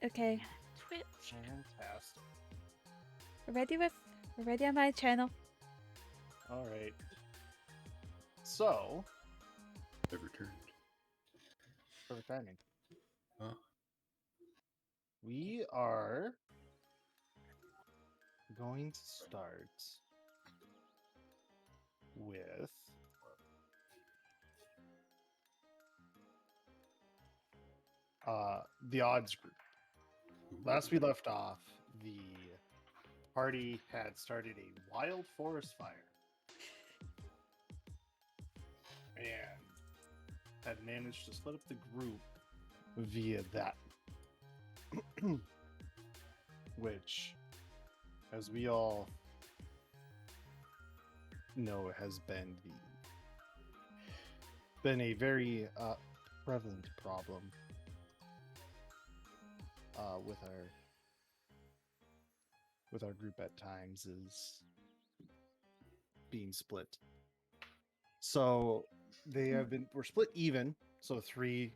Okay, Twitch. Fantastic. we're ready on my channel. All right. So, I've returned. perfect timing. Huh? We are going to start with the odds group. Last we left off, the party had started a wild forest fire and had managed to split up the group via that. Which, as we all know, has been a very prevalent problem with our group at times, is being split. So we're split even. So 3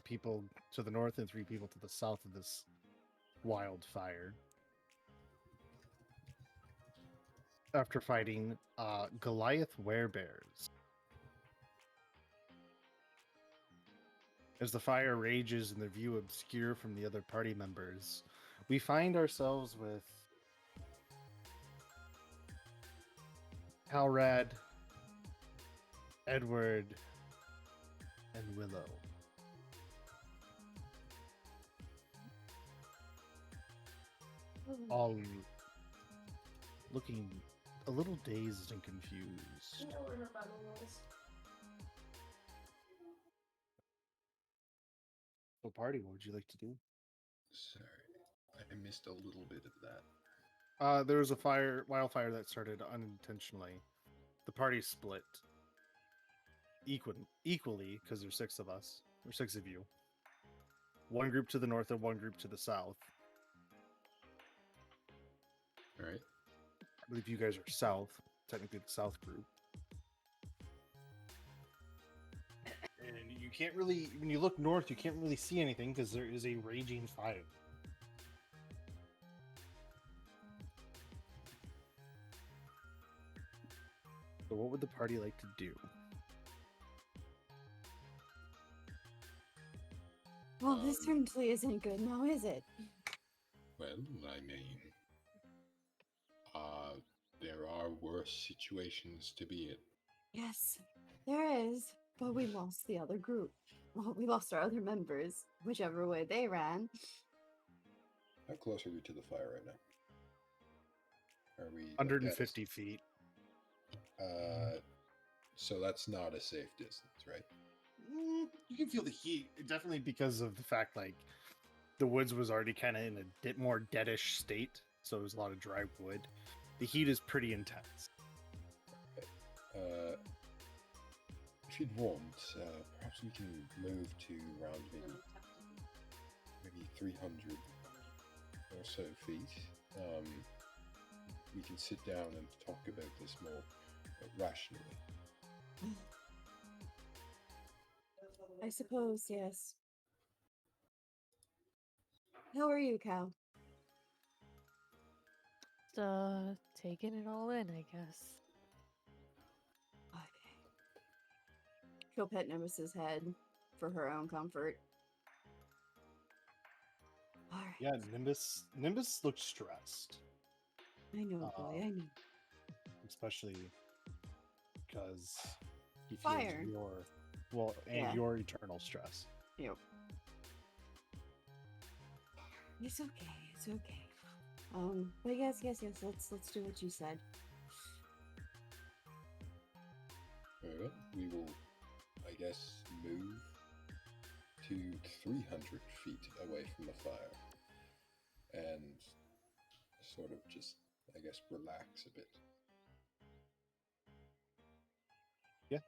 people to the north and 3 people to the south of this wildfire. After fighting Goliath werebears. As the fire rages and their view obscure from the other party members, we find ourselves with Halrad, Edward, and Willow. All looking a little dazed and confused. So, party, what would you like to do? Sorry, I missed a little bit of that. There was a wildfire that started unintentionally. The party split equally because there's 6 of us, or 6 of you. One group to the north and one group to the south. All right. I believe you guys are south, technically the south group. And you can't really, when you look north, you can't really see anything because there is a raging fire. So what would the party like to do? Well, this certainly isn't good now, is it? Well, I mean, there are worse situations to be in. Yes, there is. But we lost the other group. Well, we lost our other members, whichever way they ran. How close are we to the fire right now? Are we 150 feet. So that's not a safe distance, right? You can feel the heat, definitely because of the fact, like, the woods was already kind of in a bit more deadish state, so it was a lot of dry wood. The heat is pretty intense. Okay. If you'd want, perhaps we can move to around maybe 300 or so feet. We can sit down and talk about this more rationally. I suppose, yes. How are you, Cal? Taking it all in, I guess. Okay. She'll pet Nemesis's head for her own comfort. All right. Yeah, Nimbus looks stressed. I know, boy, I know. Especially because he feels Fire. your eternal stress. Yep. It's okay. It's okay. But yes. Let's do what you said. Very well. We will, I guess, move to 300 feet away from the fire and sort of just, I guess, relax a bit. Yeah.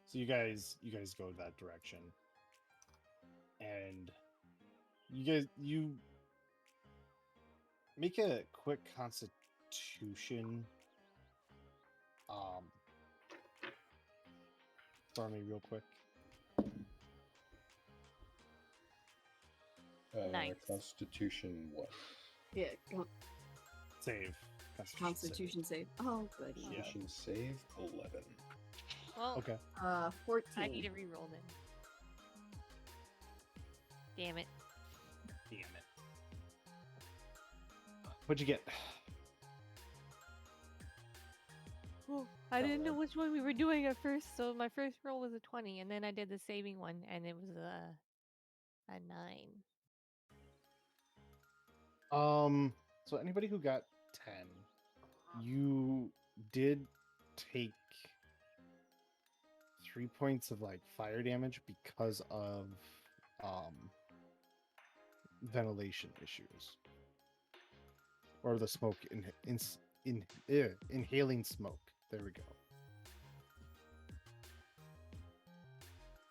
So you guys go that direction, and you make a quick Constitution. For me, real quick. Nice. Constitution what? Yeah, Save. Constitution save. Oh, goody. Yeah. Constitution save 11. Well, Okay. 14. I need to re-roll then. Damn it. Damn it. What'd you get? Oh, I Oh, didn't know man. which one we were doing at first, so my first roll was a 20, and then I did the saving one, and it was a 9. So anybody who got 10, you did take 3 points of like fire damage because of ventilation issues. Or the smoke inhaling smoke. There we go.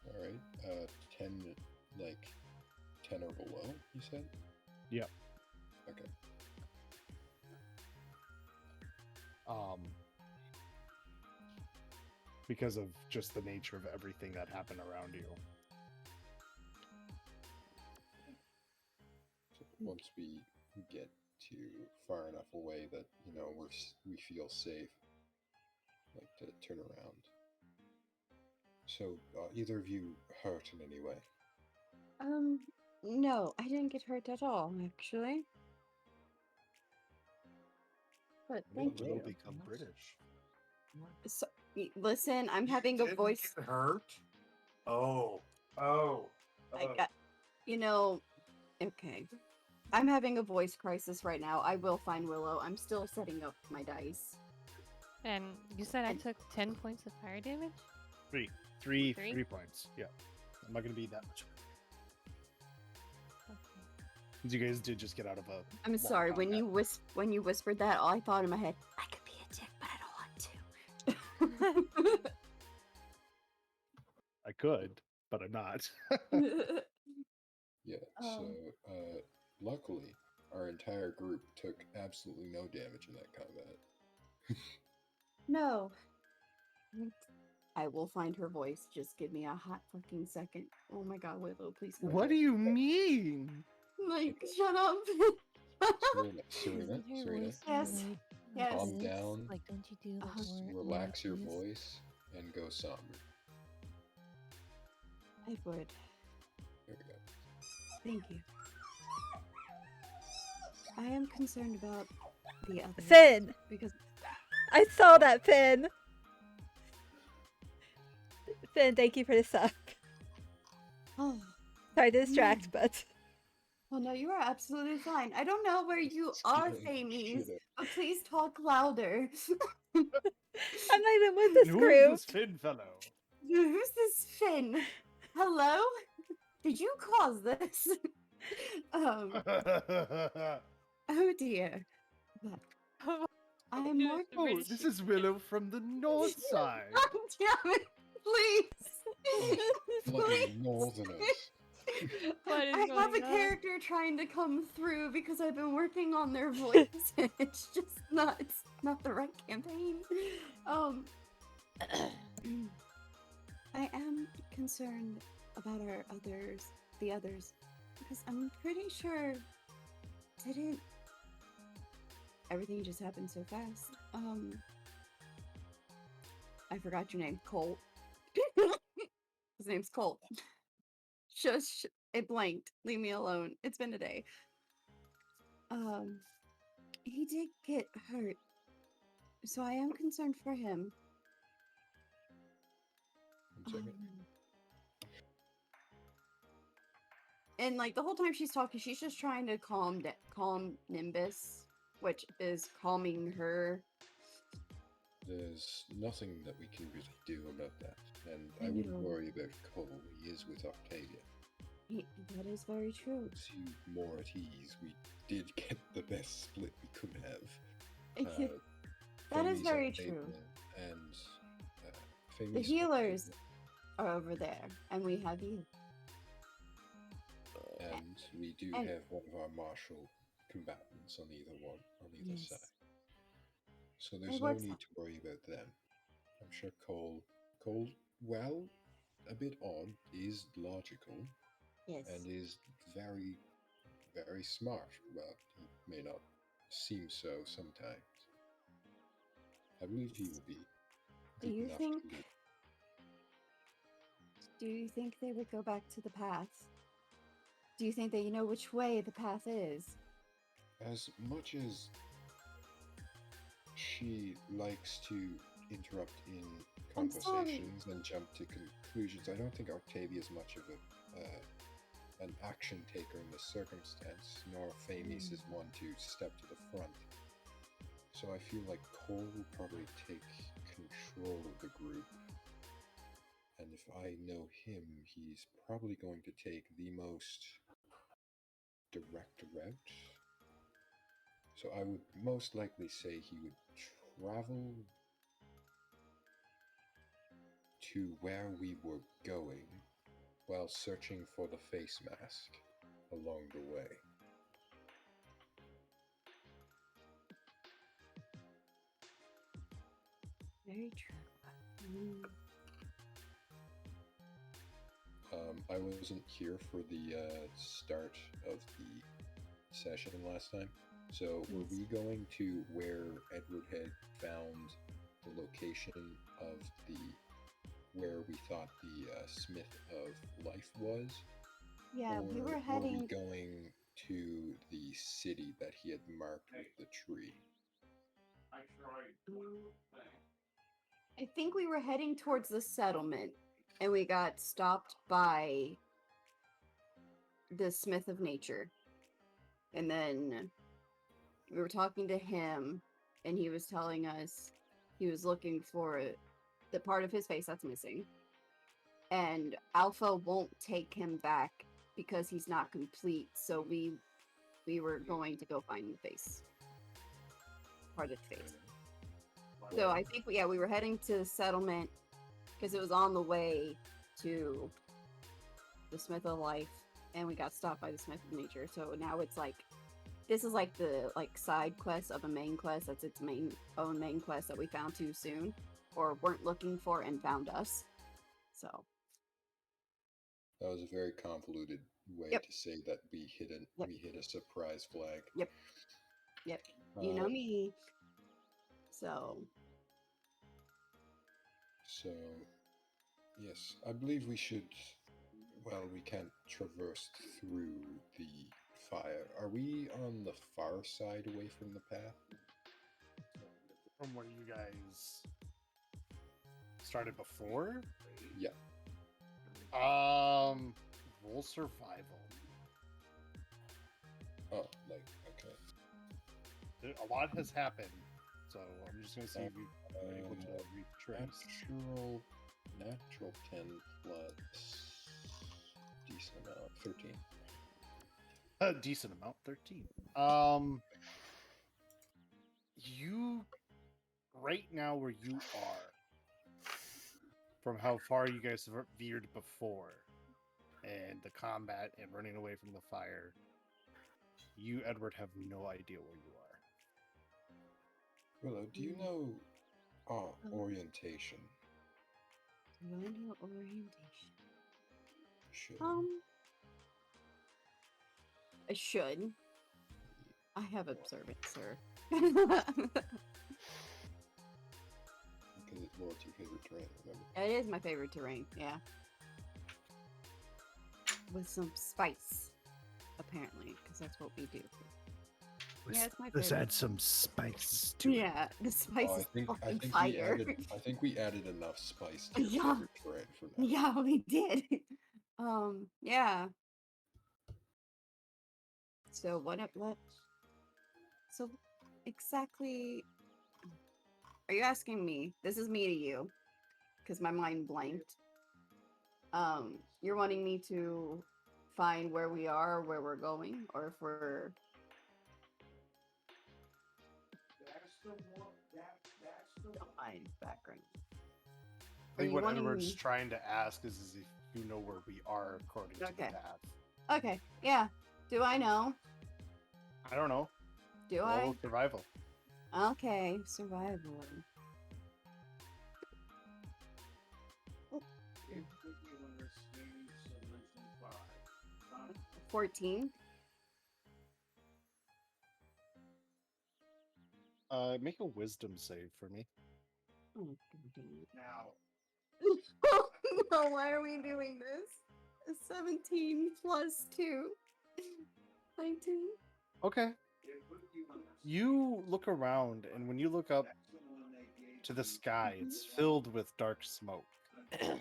All right. 10, like 10 or below, you said? Yep. Okay. Because of just the nature of everything that happened around you. So once we get to far enough away that we feel safe, like to turn around. So either of you hurt in any way? No, I didn't get hurt at all, actually. But thank Will you. become British. So, listen, I'm having a voice. Get hurt? Oh. I got, okay. I'm having a voice crisis right now. I will find Willow. I'm still setting up my dice. And you said I took 10 points of fire damage? 3 Three? 3 points. Yeah. I'm not gonna be that much. Okay. Because you guys did just get out of a. I'm long sorry. When combat. you whispered that, all I thought in my head, I could be a dick, but I don't want to. I could, but I'm not. Yeah. Um. So luckily, our entire group took absolutely no damage in that combat. No. I will find her voice. Just give me a hot fucking second. Oh my god, Willow, please go. What do you mean? Like, shut up. Serena, Yes. Yes. calm down, Like, don't you do like more relax your keys? voice, and go somber. I would. There we go. Thank you. I am concerned about the others. Finn! Because I saw that, Finn! Finn, thank you for the sub. oh, Sorry to distract, but well, no, you are absolutely fine. I don't know where you are, Famies, Shit. but please talk louder. I'm not even with this Who group. is this Finn fellow? Who's this Finn? Hello? Did you cause this? Oh dear. But I am more. Just Oh, really- this is Willow from the north side. Damn it! Please. Bloody northerners. What is I have a going on? character trying to come through because I've been working on their voice and it's just not the right campaign. I am concerned about the others, because I'm pretty sure everything just happened so fast. I forgot your name, Colt. His name's Colt. Shush, it blanked. Leave me alone. It's been a day. He did get hurt, so I am concerned for him. 1 second. And like the whole time she's talking, she's just trying to calm Nimbus, which is calming her. There's nothing that we can really do about that, and I I wouldn't know. worry about Cole. He is with Octavia. That is very true. Puts you more at ease. We did get the best split we could have. That is Fami's very Octavia true. And The Fami's healers Octavia, are over there, and we have you. and we do and- have one of our martial combatants on either Yes. side. So It there's no works need out. to worry about them. I'm sure Cole, while a bit odd, is logical Yes. and is very very smart. Well, he may not seem so sometimes. I believe he will be Do good you enough think? to lead. Do you think they would go back to the path? Do you think that you know which way the path is? As much as she likes to interrupt in I'm sorry. conversations and jump to conclusions, I don't think Octavia is much of an action taker in this circumstance, nor Famis is one to step to the front. So I feel like Cole will probably take control of the group. And if I know him, he's probably going to take the most direct route. So I would most likely say he would travel to where we were going while searching for the face mask along the way. Very true. Mm. I wasn't here for the start of the session last time. So were we going to where Edward had found the location of the where we thought the Smith of Life was? Yeah, Or we were were heading. we going to the city that he had marked with the tree? I think we were heading towards the settlement, and we got stopped by the Smith of Nature. And then we were talking to him, and he was telling us he was looking for the part of his face that's missing. And Alpha won't take him back because he's not complete. So we were going to go find the face, part of the face. So I think we were heading to the settlement because it was on the way to the Smith of Life, and we got stopped by the Smith of Nature. So now it's like this is like the side quest of a main quest. That's its own main quest that we found too soon, or weren't looking for and found us. So that was a very convoluted way Yep. to say that we hit a surprise flag. Yep. You know me. So yes, I believe we should. Well, we can't traverse through the fire. Are we on the far side away from the path? From where you guys started before? Yeah. Roll survival. Oh, like, okay. A lot has happened, so I'm just gonna see if you're able to retrace. Natural 10 plus decent amount, 13. A decent amount, 13. You right now where you are, from how far you guys have veered before, and the combat and running away from the fire, you, Edward, have no idea where you are. Willow, do you know orientation? do I know orientation? Should. I should. I have observant, sir. Because it's your favorite terrain, remember? It is my favorite terrain, yeah. With some spice, apparently, because that's what we do. Yeah, it's my Let's favorite. add some spice to it. Yeah, the spice Oh, is on fire. I think we added enough spice to Yeah. your favorite terrain for now. Yeah, we did. Yeah. So so exactly are you asking me? This is me to you, because my mind blanked. You're wanting me to find where we are, or where we're going, or if we're don't mind background. I think you what wanting Edward's me- trying to ask is if you know where we are according to the Okay. path. Okay, yeah. Do I know? I don't know. Do Roll survival. I? Okay, survival. 14. Make a wisdom save for me. Oh, God. Now, No, why are we doing this? 17 plus 2. 19. Okay. You look around, and when you look up to the sky, it's filled with dark smoke. Oh.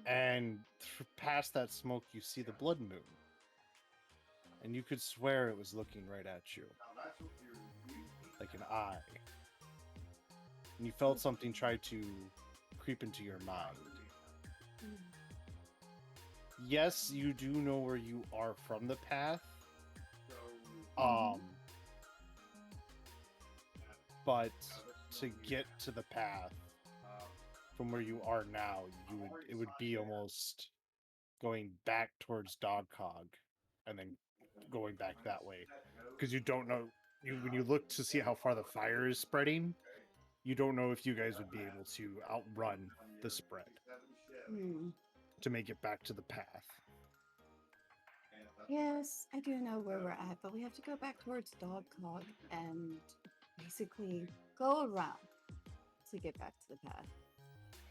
And past that smoke, you see the blood moon. And you could swear it was looking right at you, like an eye. And you felt something try to creep into your mind. Yes, you do know where you are from the path. But to get to the path from where you are now, it would be almost going back towards Dogcog and then going back that way, because you don't know when you look to see how far the fire is spreading, you don't know if you guys would be able to outrun the spread to make it back to the path. Yes, I do know where we're at, but we have to go back towards Dogcog and basically go around to get back to the path.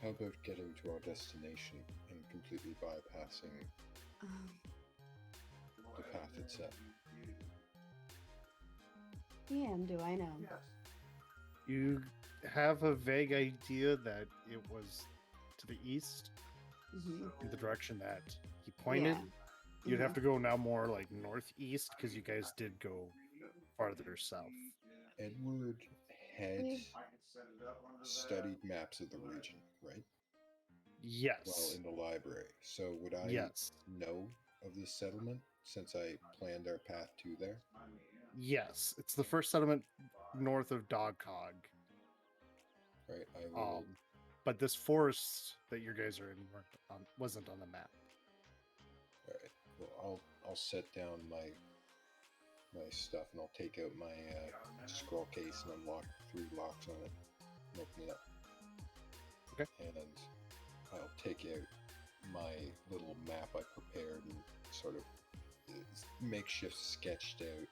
How about getting to our destination and completely bypassing the path itself? DM, do I know? You have a vague idea that it was to the east, in the direction that he pointed. Yeah. You'd have to go now more like northeast, because you guys did go farther south. Edward had studied maps of the region, right? Yes. While in the library. So would I Yes. know of this settlement since I planned our path to there? Yes. It's the first settlement north of Dogcog. Right. I will. But this forest that you guys are in wasn't on the map. All right. Well, I'll set down my stuff and I'll take out my scroll case and unlock 3 locks on it and open it up. Okay. And I'll take out my little map I prepared and sort of makeshift sketched out,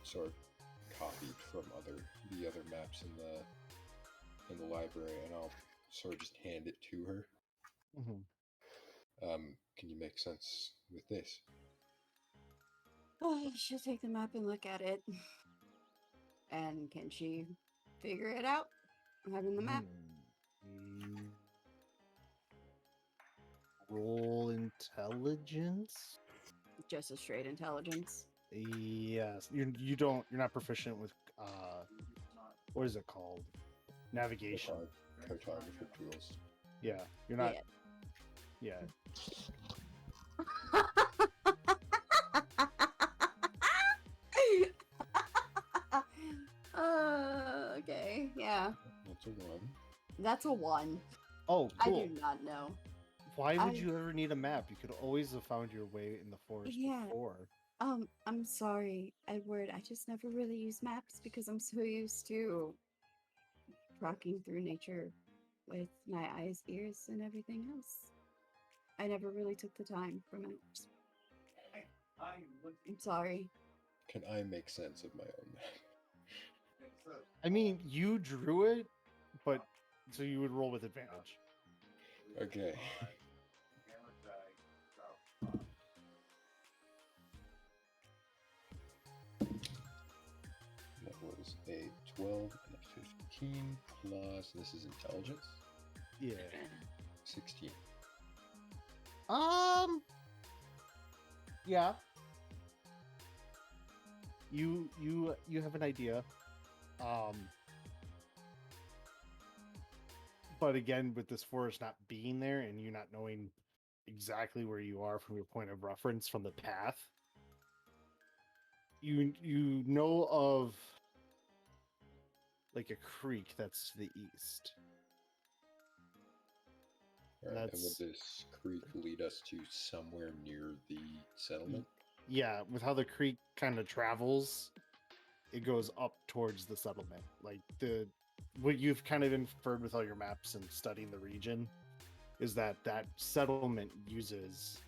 sort of copied from the other maps in the library, and I'll sort of just hand it to her. Can you make sense with this? Oh, she'll take the map and look at it. And can she figure it out? Having the map? Roll intelligence. Just a straight intelligence. Yes, you're not proficient with what is it called? Navigation. Cartographer tools. Yeah, you're not. Yeah. Okay, yeah. That's a 1. That's a 1. Oh, cool. I do not know. Why would you ever need a map? You could always have found your way in the forest before. I'm sorry, Edward. I just never really use maps because I'm so used to rocking through nature with my eyes, ears, and everything else. I never really took the time for maps. I'm sorry. Can I make sense of my own map? I mean, you drew it, but so you would roll with advantage. Okay. That was a 12 and a 15 plus, this is intelligence? Yeah. 16. Yeah. You have an idea. But again, with this forest not being there and you not knowing exactly where you are from your point of reference from the path, you know of like a creek that's to the east. All right, and will this creek lead us to somewhere near the settlement? Yeah, with how the creek kind of travels, it goes up towards the settlement. Like what you've kind of inferred with all your maps and studying the region is that settlement uses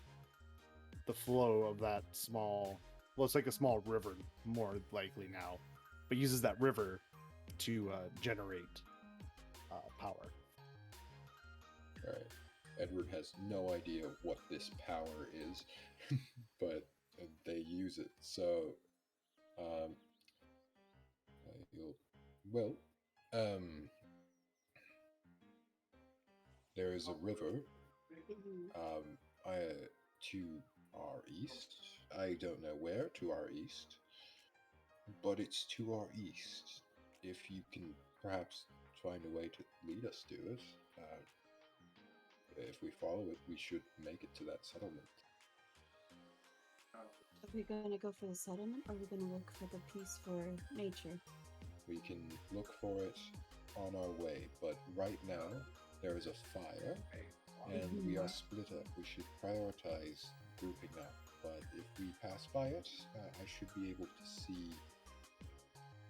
the flow of that small Well, it's like a small river, more likely now, but uses that river to generate power. All right. Edward has no idea what this power is, but they use it. So, you'll, well, there is a river to our east. I don't know where to our east, but it's to our east. If you can perhaps find a way to lead us to it, if we follow it, we should make it to that settlement. Are we gonna go for the settlement, or are we gonna look for the peace for nature? We can look for it on our way, but right now there is a fire, and we are split up. We should prioritize grouping up, but if we pass by it, I should be able to see.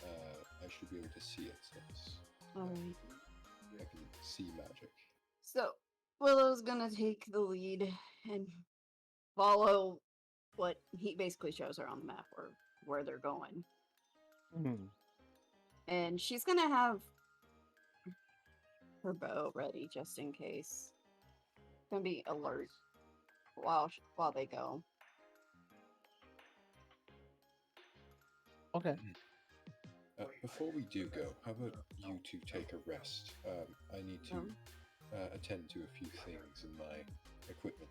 I should be able to see it since Alright. I can see magic. So, Willow's gonna take the lead and follow what he basically shows her on the map, or where they're going. Mhm. And she's gonna have her bow ready just in case. Gonna be alert while they go. Okay. Before we do go, how about you two take a rest? I need to attend to a few things in my equipment.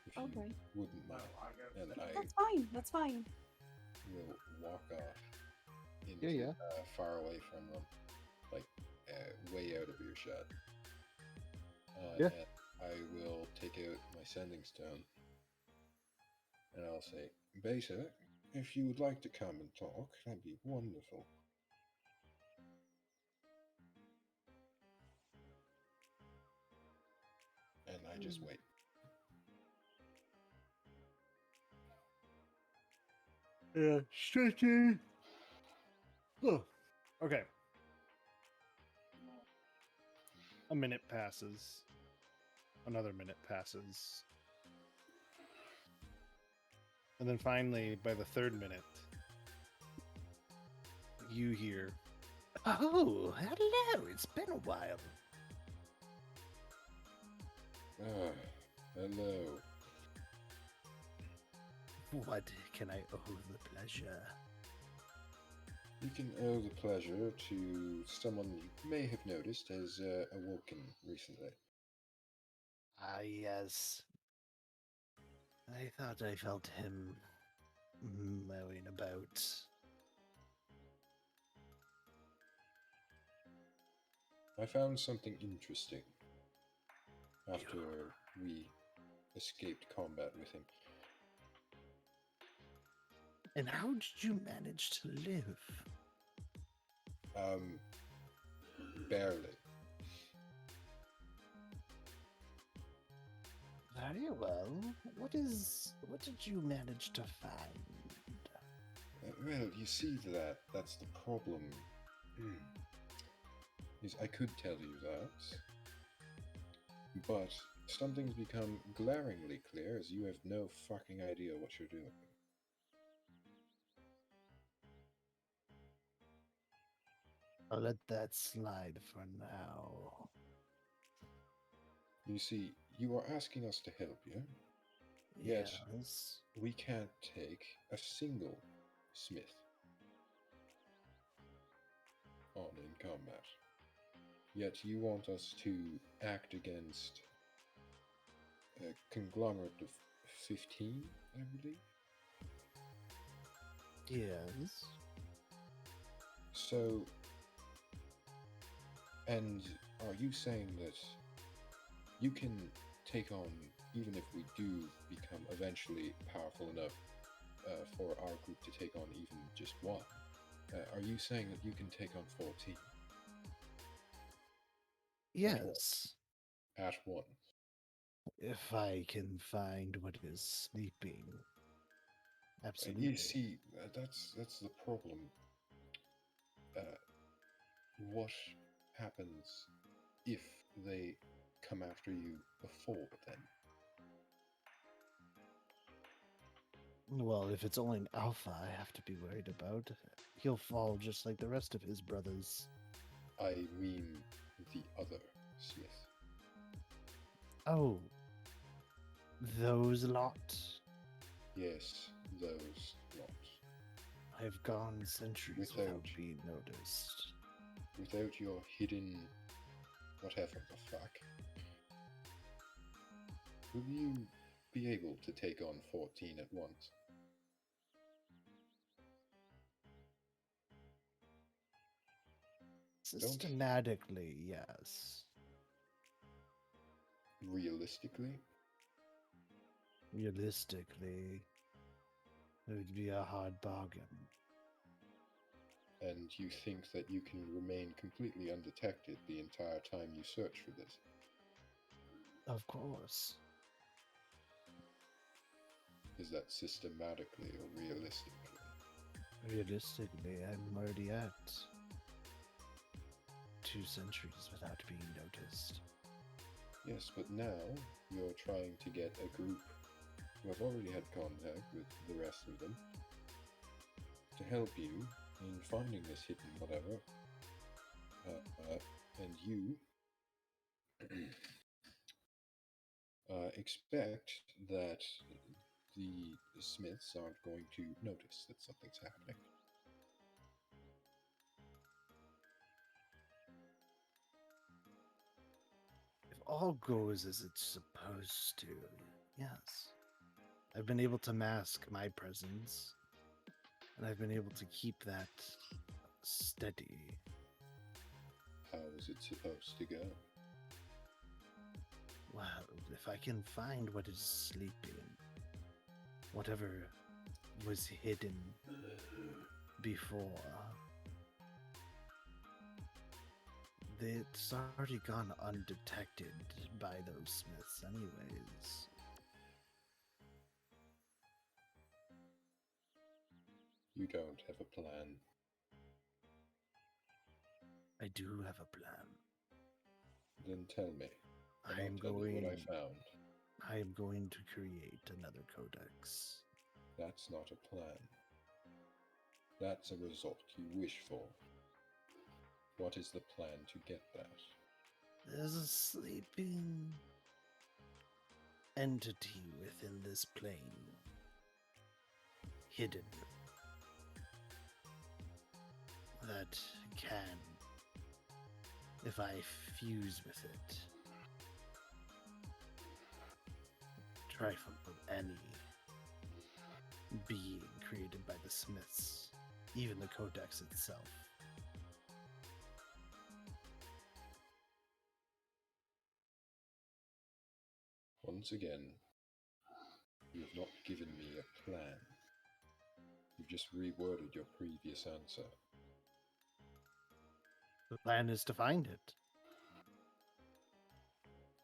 If you Okay. wouldn't mind, and I That's fine. That's fine. will walk off into far away from them, like way out of earshot. Yeah. And I will take out my sending stone, and I'll say, Beta, if you would like to come and talk, that'd be wonderful. And I just wait. Yeah, stretching. Okay. A minute passes. Another minute passes. And then finally, by the third minute, you hear, "Oh, hello. It's been a while." Hello. What can I owe the pleasure? You can owe the pleasure to someone you may have noticed has awoken recently. Ah, yes. I thought I felt him mowing about. I found something interesting after we escaped combat with him. And how did you manage to live? Barely. Very well. What did you manage to find? Well, you see that's the problem. Is I could tell you that, but something's become glaringly clear as you have no fucking idea what you're doing. I'll let that slide for now. You see, you are asking us to help you, yet Yes. we can't take a single smith on in combat. Yet you want us to act against a conglomerate of 15, I believe? Yes. So, and are you saying that you can take on, even if we do become eventually powerful enough for our group to take on even just one, are you saying that you can take on 14? Yes. At once? If I can find what is sleeping. Absolutely. You see, that's the problem. What happens if they come after you before then? Well, if it's only an alpha I have to be worried about, he'll fall just like the rest of his brothers. I mean the other Smith. Oh, those lot. Yes, those lot. I've gone centuries Without- without being noticed. Without your hidden whatever the fuck, will you be able to take on 14 at once? Systematically, yes. Realistically? Realistically, it would be a hard bargain. And you think that you can remain completely undetected the entire time you search for this? Of course. Is that systematically or realistically? Realistically, I'm already at 2 centuries without being noticed. Yes, but now you're trying to get a group who have already had contact with the rest of them to help you in finding this hidden whatever. And you expect that the Smiths aren't going to notice that something's happening. If all goes as it's supposed to, yes. I've been able to mask my presence, and I've been able to keep that steady. How is it supposed to go? Well, if I can find what is sleeping, whatever was hidden before, it's already gone undetected by those Smiths anyways. You don't have a plan. I do have a plan. Then tell me. And I I'll am tell you what I going found. I am going to create another codex. That's not a plan. That's a result you wish for. What is the plan to get that? There's a sleeping entity within this plane. Hidden. That can, if I fuse with it, trifle with any being created by the Smiths, even the codex itself. Once again, you have not given me a plan. You've just reworded your previous answer. The plan is to find it.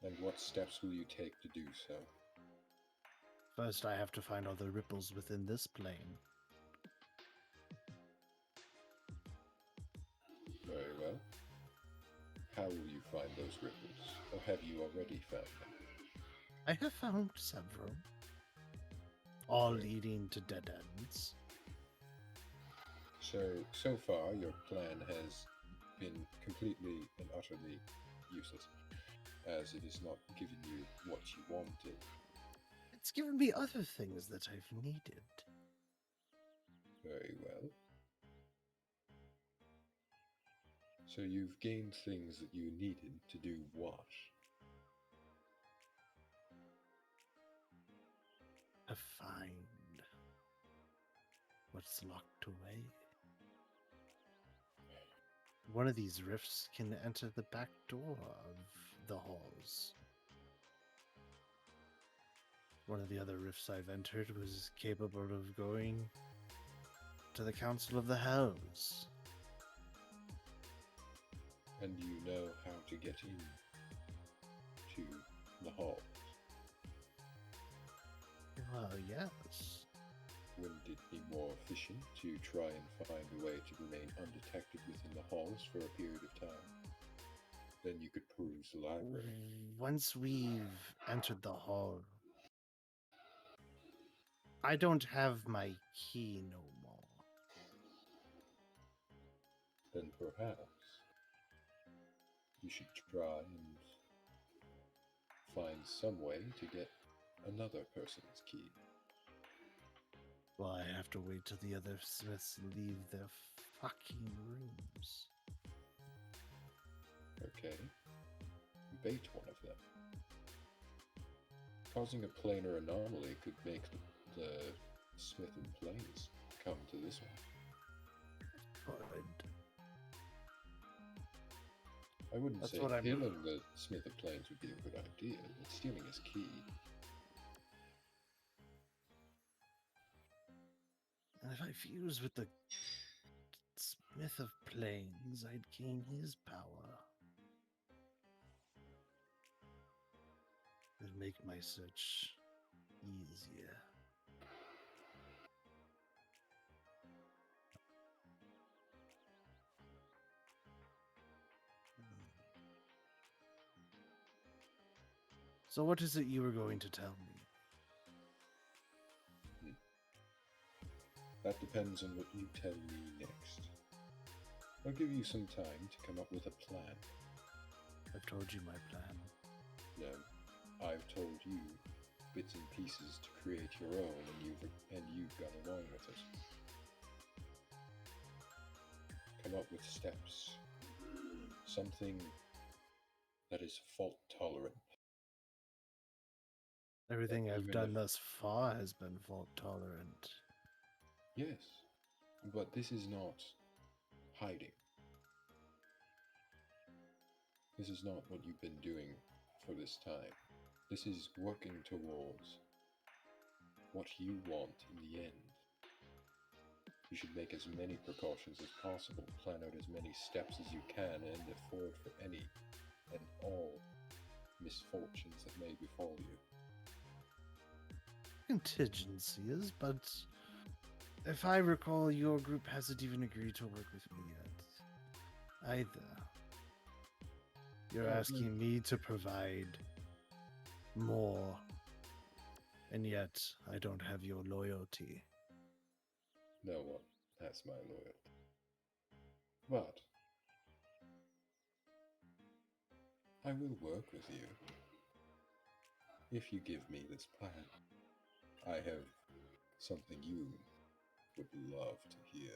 And what steps will you take to do so? First, I have to find all the ripples within this plane. Very well. How will you find those ripples? Or have you already found them? I have found several, all leading to dead ends. So far, your plan has been completely and utterly useless, as it has not given you what you wanted. It's given me other things that I've needed. Very well. So you've gained things that you needed to do what? To find what's locked away. One of these rifts can enter the back door of the halls. One of the other rifts I've entered was capable of going to the Council of the Hells. And you know how to get in to the halls. Well, yes. Wouldn't it be more efficient to try and find a way to remain undetected within the halls for a period of time? Then you could peruse the library. Once we've entered the hall, I don't have my key no more. Then perhaps you should try and find some way to get another person's key. Well, I have to wait till the other Smiths leave their fucking rooms. Okay. Bait one of them. Causing a planar anomaly could make the Smith of Planes come to this one. Good. I wouldn't That's say what I'm- killing the Smith of Planes would be a good idea, but stealing his key. And if I fuse with the Smith of Plains, I'd gain his power. It'd make my search easier. So what is it you were going to tell me? That depends on what you tell me next. I'll give you some time to come up with a plan. I've told you my plan. No, I've told you bits and pieces to create your own, and you've gone along with it. Come up with steps. Something that is fault tolerant. Everything I've even done if- thus far has been fault tolerant. Yes, but this is not hiding. This is not what you've been doing for this time. This is working towards what you want in the end. You should make as many precautions as possible, plan out as many steps as you can, and afford for any and all misfortunes that may befall you. Contingencies, but if I recall, your group hasn't even agreed to work with me yet. Either. You're asking me to provide more, and yet I don't have your loyalty. No one has my loyalty. But I will work with you if you give me this plan. I have something you would love to hear.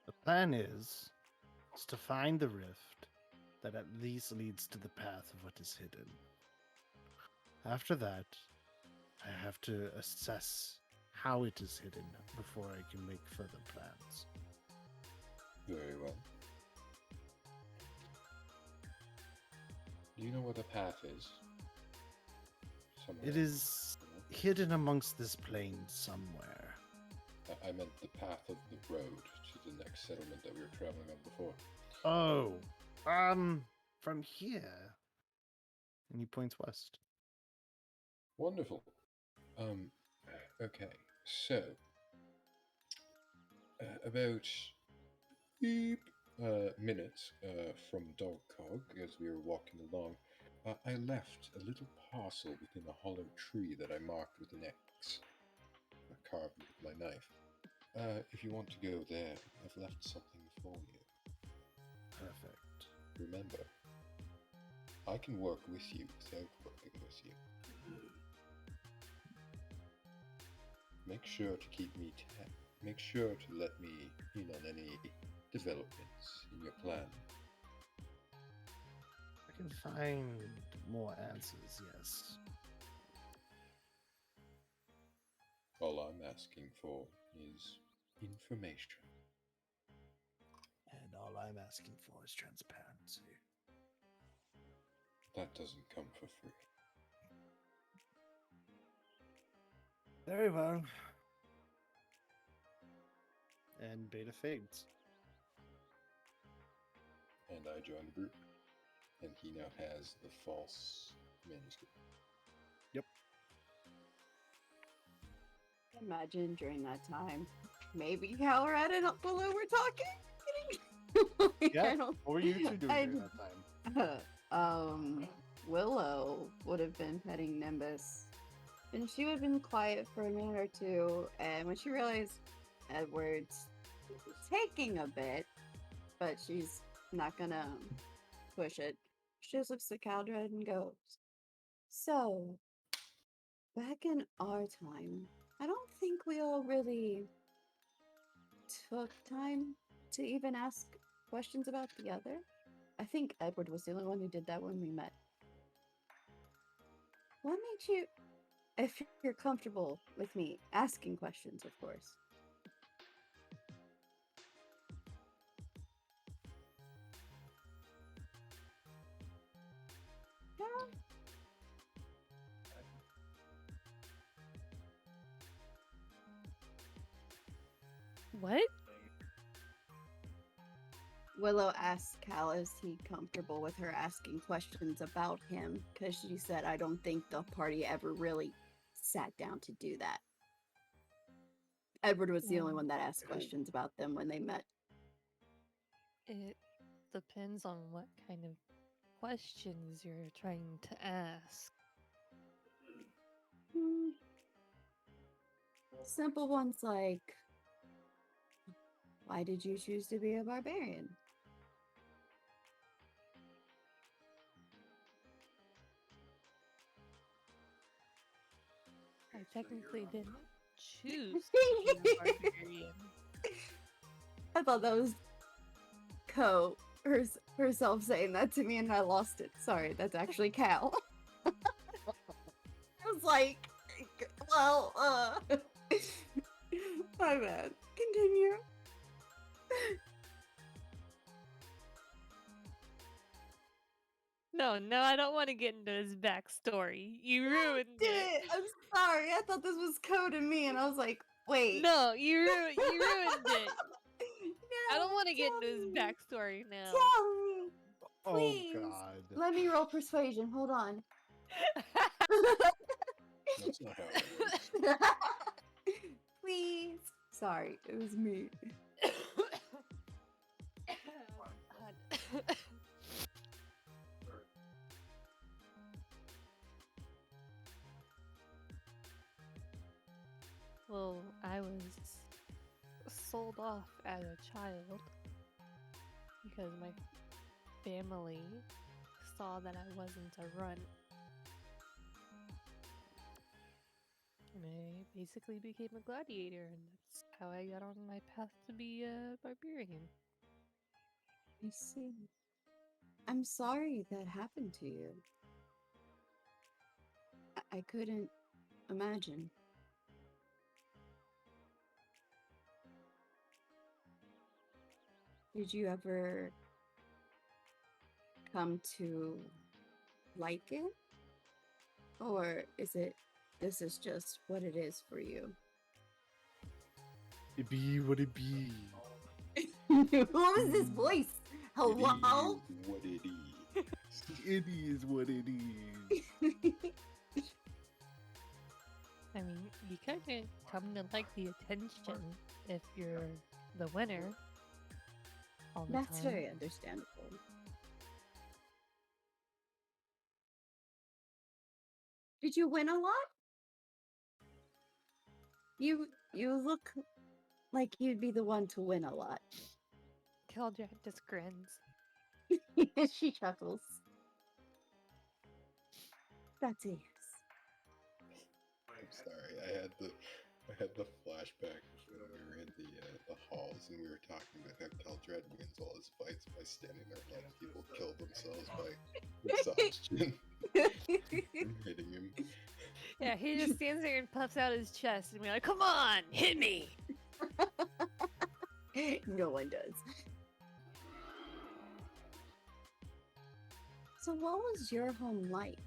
The plan is to find the rift that at least leads to the path of what is hidden. After that, I have to assess how it is hidden before I can make further plans. Very well. Do you know what a path is? Somewhere It is hidden amongst this plain somewhere. I meant the path of the road to the next settlement that we were traveling on before. Oh, from here. And he points west. Wonderful. Okay, so about beep minutes from Dogcog, as we were walking along, I left a little parcel within a hollow tree that I marked with an X, carved with my knife. If you want to go there, I've left something for you. Perfect. Remember, I can work with you without working with you. Make sure to keep me make sure to let me in on any developments in your plan. I can find more answers, yes. All I'm asking for is information. And all I'm asking for is transparency. That doesn't come for free. Very well. And Beta fades. And I join the group. And he now has the false manuscript. Imagine during that time, maybe Halrad and below were talking. Yeah. I don't- What were you two doing I- during that time? Willow would have been petting Nimbus. And she would have been quiet for a minute or two, and when she realized Edward's taking a bit, but she's not gonna push it, she just looks at Caldred and goes, "So, back in our time, I don't think we all really took time to even ask questions about the other. I think Edward was the only one who did that when we met. What made you, if you're comfortable with me asking questions, of course?" Yeah. What? Willow asked Cal, is he comfortable with her asking questions about him? Because she said, I don't think the party ever really sat down to do that. Edward was the only one that asked questions about them when they met. It depends on what kind of questions you're trying to ask. Hmm. Simple ones like, why did you choose to be a barbarian? I technically didn't choose to be a barbarian. I thought that was herself saying that to me, and I lost it. Sorry, that's actually Cal. I was like, well, my bad. Continue. No, I don't want to get into his backstory. You ruined it. I'm sorry. I thought this was code to me, and I was like, wait. No, you ruined it. No, I don't want to get into tell his me. backstory now. Tell me. Oh Please. God. Let me roll persuasion. Hold on. That's not how it works. Please. Sorry, it was me. God. Well, I was sold off as a child because my family saw that I wasn't a runt. And I basically became a gladiator, and that's how I got on my path to be a barbarian. I see. I'm sorry that happened to you. I couldn't imagine. Did you ever come to like it? Or is it, this is just what it is for you? It be what it be. What was this voice? Hello? It is what it is. It is what it is. I mean, you kind of come to like the attention if you're the winner all the That's time. very understandable. Did you win a lot? You look like you'd be the one to win a lot. Kildred just grins. She chuckles. That's a yes. I'm sorry. I had the flashback when we were in the halls and we were talking about how Caldred wins all his fights by standing there and letting people kill themselves by exhaustion and hitting him. Yeah, he just stands there and puffs out his chest and be like, "Come on, hit me!" No one does. So what was your home like?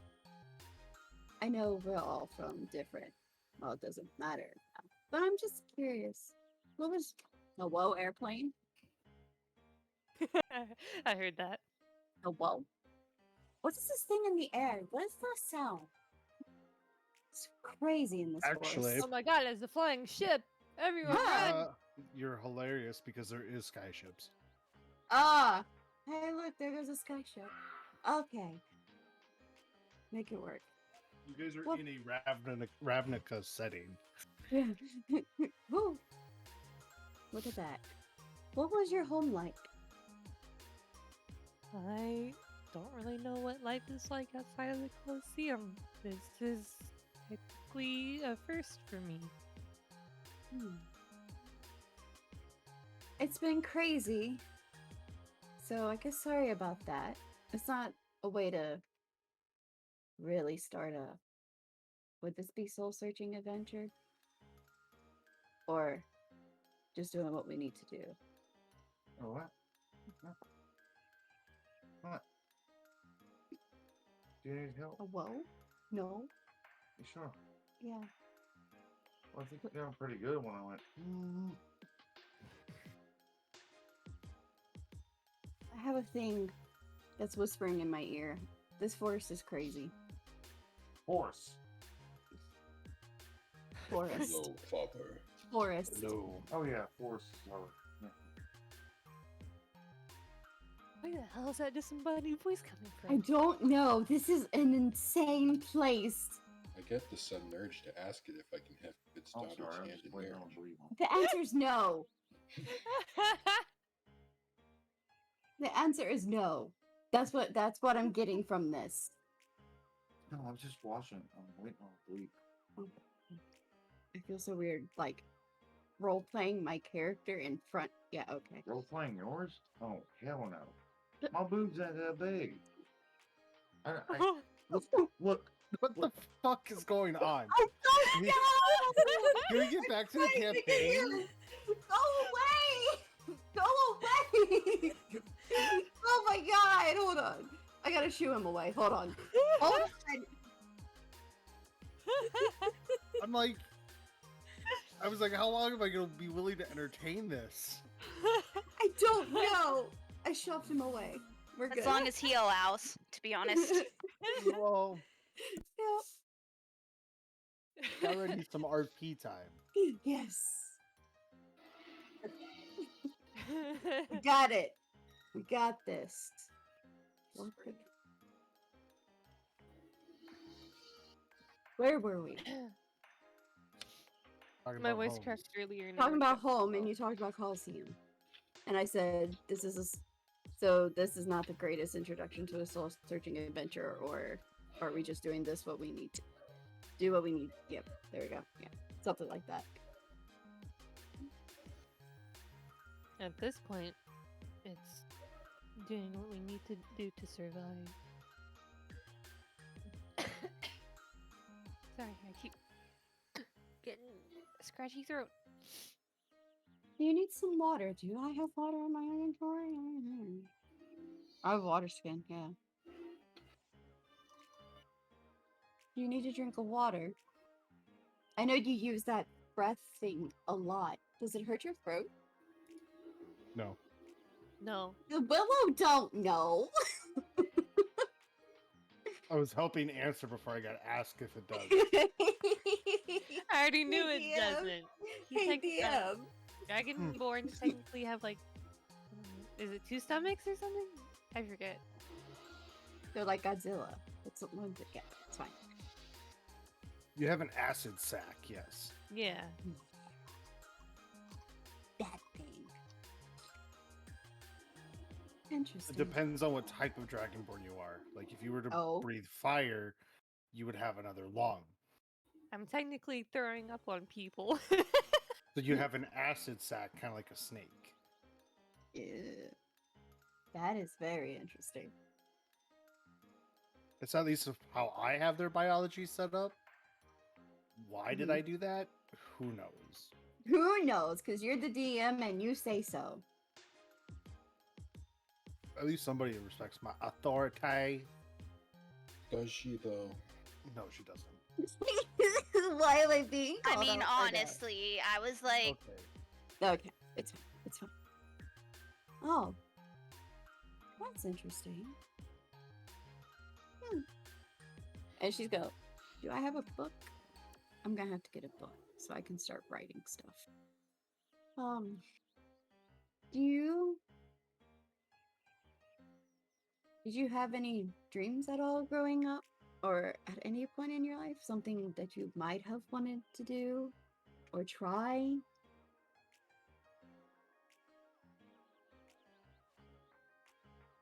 I know we're all from different, well, it doesn't matter now, but I'm just curious. What was a whoa airplane? I heard that. A whoa? What's this thing in the air? What is that sound? It's crazy in this Actually, forest. Oh my god, it's a flying ship! Everyone Yeah. run! You're hilarious because there is sky ships. Ah! Hey, look, there goes a sky ship. Okay. Make it work. You guys are Well- in a Ravnica setting. Woo. Look at that. What was your home like? I don't really know what life is like outside of the Colosseum. This is technically a first for me. It's been crazy. So I guess sorry about that. It's not a way to really start a. Would this be soul searching adventure? Or just doing what we need to do? Oh, what? What? Do you need help? A whoa? No. You sure? Yeah. Well, I think you're doing pretty good when I went. I have a thing that's whispering in my ear. This forest is crazy. Horse. Forest. Hello, Father. Forest. No. Oh yeah, force is lower. Yeah. Where the hell is that disembodied voice coming I from? don't know. This is an insane place. I get the sudden urge to ask it if I can have its I'm daughter's sorry. I'm hand just in waiting on marriage. a believe on. The answer is no. The answer is no. That's what I'm getting from this. No, I'm just watching. I'm waiting on a believe. I feel so weird, like role playing my character in front. Yeah, okay. Role playing yours? Oh hell no. My boobs ain't that big. Look, look. What the fuck is going on? I don't We- know. Can we get back to the Wait, campaign? Go away! Go away! Oh my god! Hold on. I gotta shoo him away. Hold on. Hold on. I'm like, I was like, how long am I gonna be willing to entertain this? I don't know. I shoved him away. We're good. As long as he allows, to be honest. Well, Yeah. I already need some RP time. Yes. We got it. We got this. One quick. Where were we? Talking My about voice homes. cracked earlier. and it Talking worked about out home, and well. you talked about Coliseum, and I said this is so this is not the greatest introduction to a soul searching adventure, or are we just doing this what we need to do what we need? Yep, there we go. Yeah, something like that. At this point, it's doing what we need to do to survive. Sorry, I keep getting a scratchy throat. Do you need some water? Do I have water in my inventory? I have water skin. Yeah. You need to drink a water. I know you use that breath thing a lot. Does it hurt your throat? No. No. The Willow don't know. I was helping answer before I got asked if it does. I already knew it DM. doesn't. Hey, DM. Dragonborns technically have like, is it 2 stomachs or something? I forget. They're like Godzilla. It's one to get. It's fine. You have an acid sac, yes. Yeah. That thing. It Interesting. depends on what type of dragonborn you are. Like, if you were to Oh. breathe fire, you would have another lung. I'm technically throwing up on people. So you have an acid sac, kind of like a snake. Yeah. That is very interesting. It's at least how I have their biology set up. Why did Mhm. I do that? Who knows? Who knows? Because you're the DM and you say so. At least somebody respects my authority. Does she though? No, she doesn't. Why am I being I called mean, out for that? honestly, I was like, Okay. Okay, it's fine. It's fine. Oh, that's interesting. And she's go, do I have a book? I'm gonna have to get a book so I can start writing stuff. Did you have any dreams at all growing up? or at any point in your life, something that you might have wanted to do or try?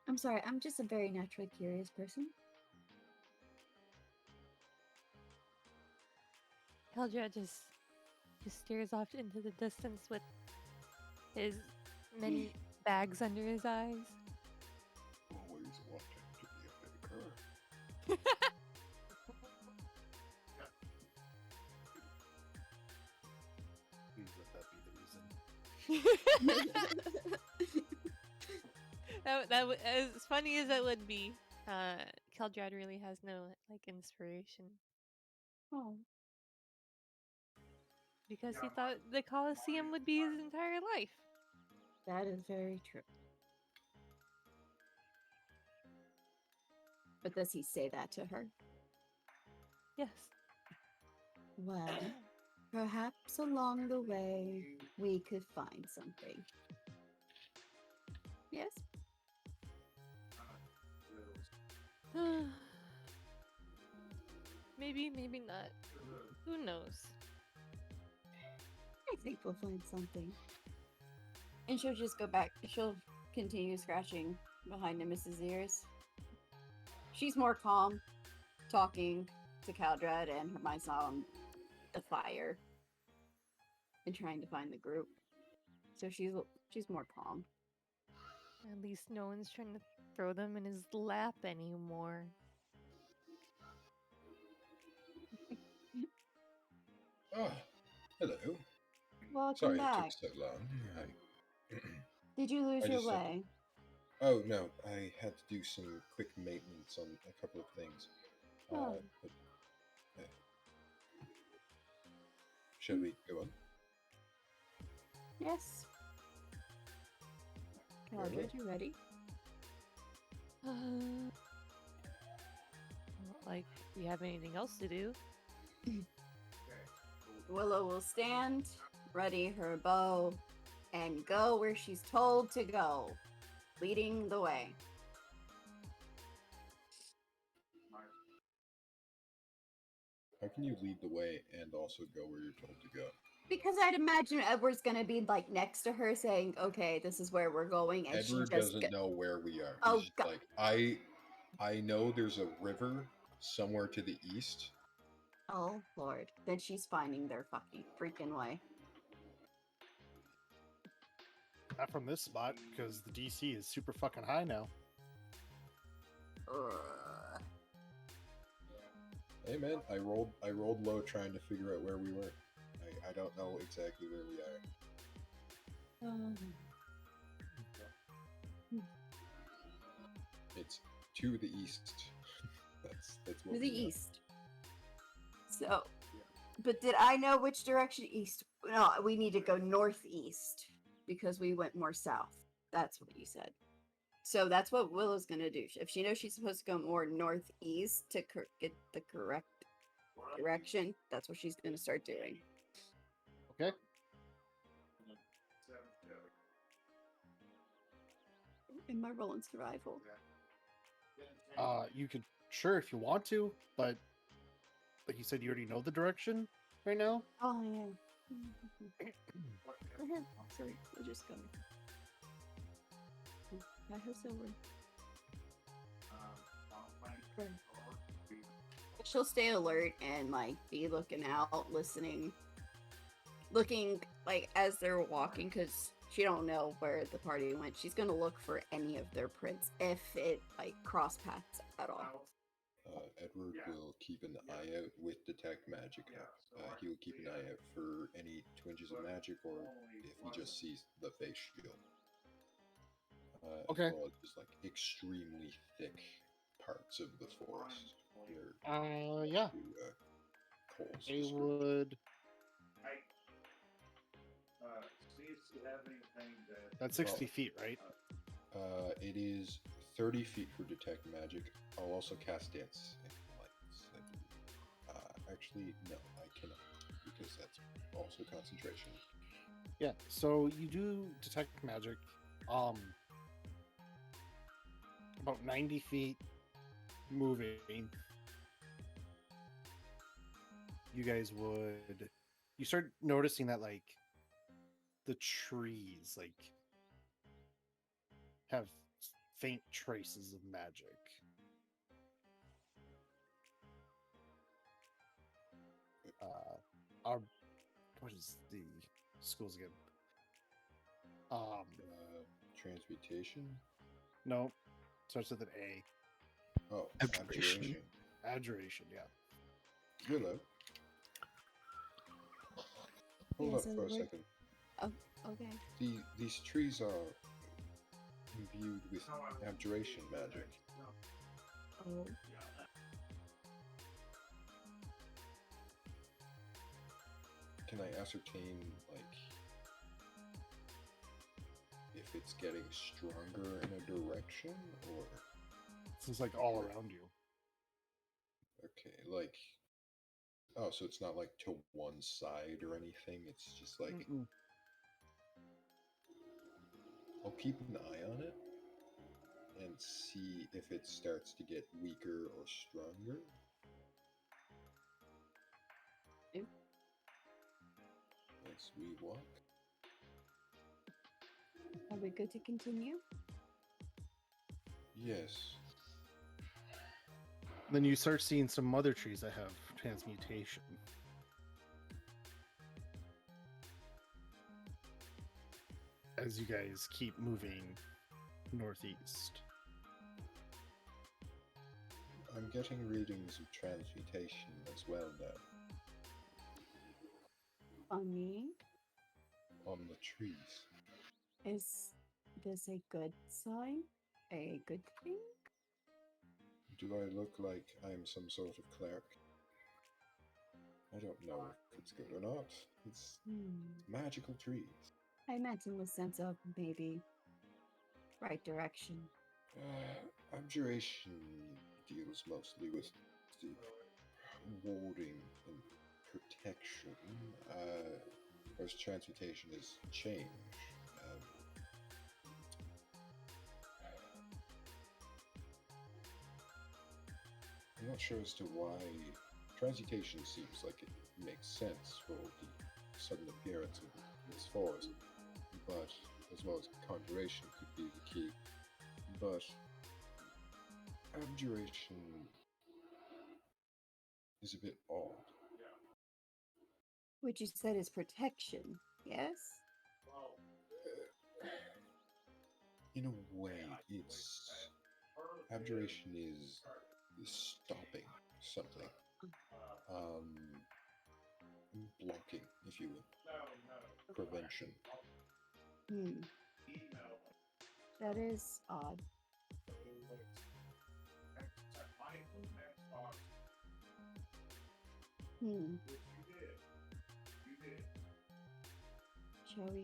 I'm sorry, I'm just a very naturally curious person. Keldra just stares off into the distance with his many bags under his eyes. Always wanting to be a baker. Please let that be the reason. As funny as that would be, Keldrad really has no like inspiration Oh, because he thought the Colosseum would be his entire life. that is very true. But does he say that to her? Yes. Well, perhaps along the way we could find something. Yes? Maybe, maybe not. Who knows? I think we'll find something. And she'll just go back. She'll continue scratching behind Mrs. ears. She's more calm, talking to Caldred and her mind's not on the fire and trying to find the group. So she's more calm. At least no one's trying to throw them in his lap anymore. Oh, hello. Welcome Sorry back. it took so long. Did you lose I your just, way? Oh no, I had to do some quick maintenance on a couple of things. Oh. But, shall we go on? Yes. Very Caldred, you ready? Like, we have anything else to do? Willow will stand, ready her bow, and go where she's told to go, leading the way. How can you lead the way and also go where you're told to go? Because I'd imagine Edward's gonna be like next to her saying, okay, this is where we're going, and Edward she just doesn't know where we are. Oh, He's God. like, I know there's a river somewhere to the east. Oh Lord. Then she's finding their fucking freaking way. Not from this spot, because the DC is super fucking high now. Ugh. Hey man, I rolled low trying to figure out where we were. I don't know exactly where we are. It's to the east. that's what To we the know. east. So, but did I know which direction east? No, we need to go northeast because we went more south. That's what you said. So that's what Willow's gonna do. If she knows she's supposed to go more northeast to get the correct direction, that's what she's gonna start doing. Okay. Am I rolling survival? You could sure if you want to, but like you said, you already know the direction right now. Oh yeah. Go ahead. Sorry, we'll just go. I hope so. She'll stay alert and like be looking out, listening, looking like as they're walking because she don't know where the party went. She's gonna look for any of their prints if it like cross paths at all. Edward will keep an eye out with detect magic. He will keep an eye out for any twinges of magic, or if he just sees the face shield. Okay. As well as just like extremely thick parts of the forest. Yeah. Coals. They would. That's 60 feet, right? It is 30 feet for detect magic. I'll also cast dance lights. Actually, no, I cannot because that's also concentration. Yeah. So you do detect magic. About 90 feet moving. you guys would you start noticing that like the trees like have faint traces of magic. Our what is the schools again? Transmutation? No, starts with an A. Oh, Abjuration. Adjuration, yeah. Willow. Hold Yes, up for a we're- second. Oh, okay. These trees are imbued with abjuration magic. Oh, Can I ascertain, like, if it's getting stronger in a direction, or So it's like all around you. okay, like, oh, so it's not like to one side or anything. It's just like Mm-mm. I'll keep an eye on it and see if it starts to get weaker or stronger. Okay. As we walk. are we good to continue? Yes. Then you start seeing some other trees that have transmutation. As you guys keep moving northeast. I'm getting readings of transmutation as well now Funny. on the trees. Is this a good sign? A good thing? Do I look like I'm some sort of cleric? I don't know if it's good or not. It's magical trees. I meant in the sense of maybe right direction. Abjuration deals mostly with the warding and protection, whereas transmutation is change. I'm not sure as to why transmutation seems like it makes sense for the sudden appearance of this forest, but as well as conjuration could be the key. But abjuration is a bit odd. Which you said is protection, yes? In a way, it's abjuration is stopping something, blocking, if you will, prevention. That is odd. Shall we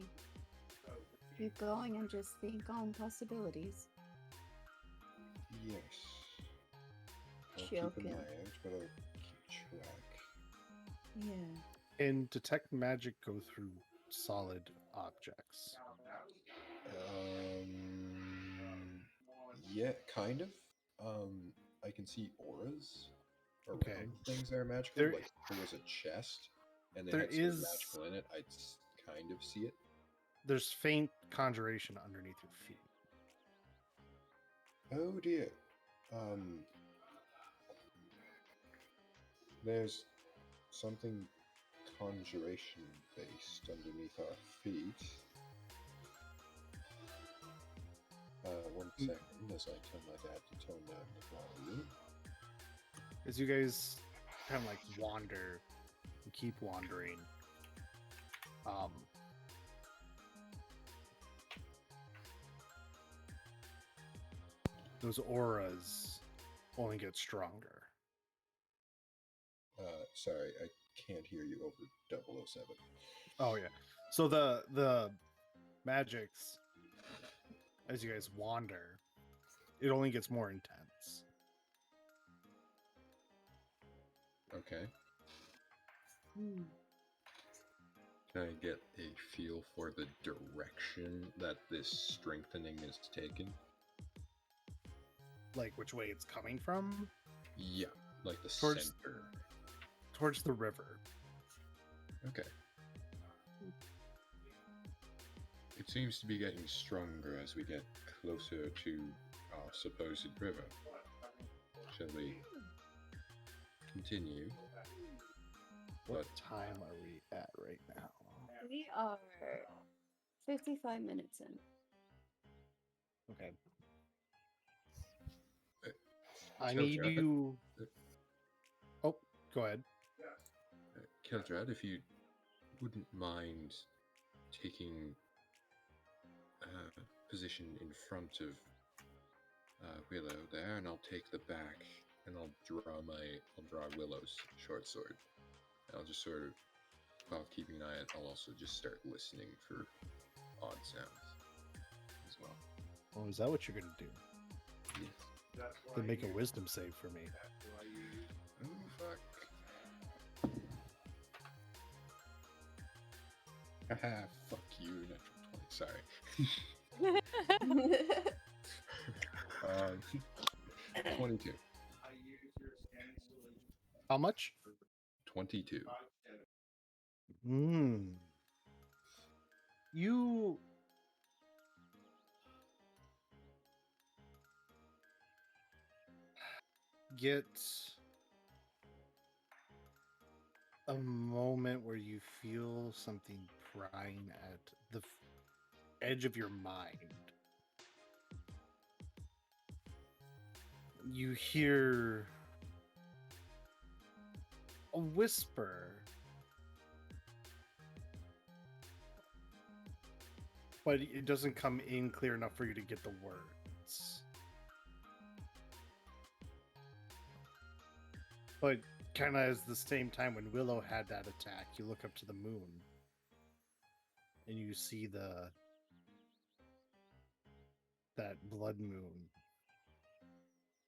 keep going and just think on possibilities? Yes. I'll keep an Joking. eye out, but I'll keep track. Yeah. And detect magic go through solid objects. Yeah, kind of. I can see auras around Okay. things that are magical. There- Like if there was a chest and they there had something is- magical in it, I'd kind of see it. There's faint conjuration underneath your feet. Oh dear. There's something conjuration based underneath our feet. One second as I tell my dad to tone down the volume. As you guys kind of like wander and keep wandering, those auras only get stronger. Sorry, I can't hear you over 007. Oh yeah. So the magics, as you guys wander, it only gets more intense. Okay. Can I get a feel for the direction that this strengthening is taking? Like which way it's coming from? Yeah, like the Towards- center. towards the river. Okay. It seems to be getting stronger as we get closer to our supposed river. Shall we continue? What But- time are we at right now? We are 55 minutes in. Okay. Uh, I Killdrad, need you. Oh, go ahead. Killdrad, if you wouldn't mind taking position in front of Willow there, and I'll take the back, and I'll draw Willow's short sword. I'll just sort of, while keeping an eye out, I'll also just start listening for odd sounds as well. Oh, is that what you're gonna do? Yes. Then make a wisdom save for me. Oh, fuck. Haha, fuck you, natural 20, sorry. 22. How much? 22. You get a moment where you feel something prying at the edge of your mind. You hear a whisper, but it doesn't come in clear enough for you to get the words. But kind of as the same time when Willow had that attack, you look up to the moon and you see that blood moon,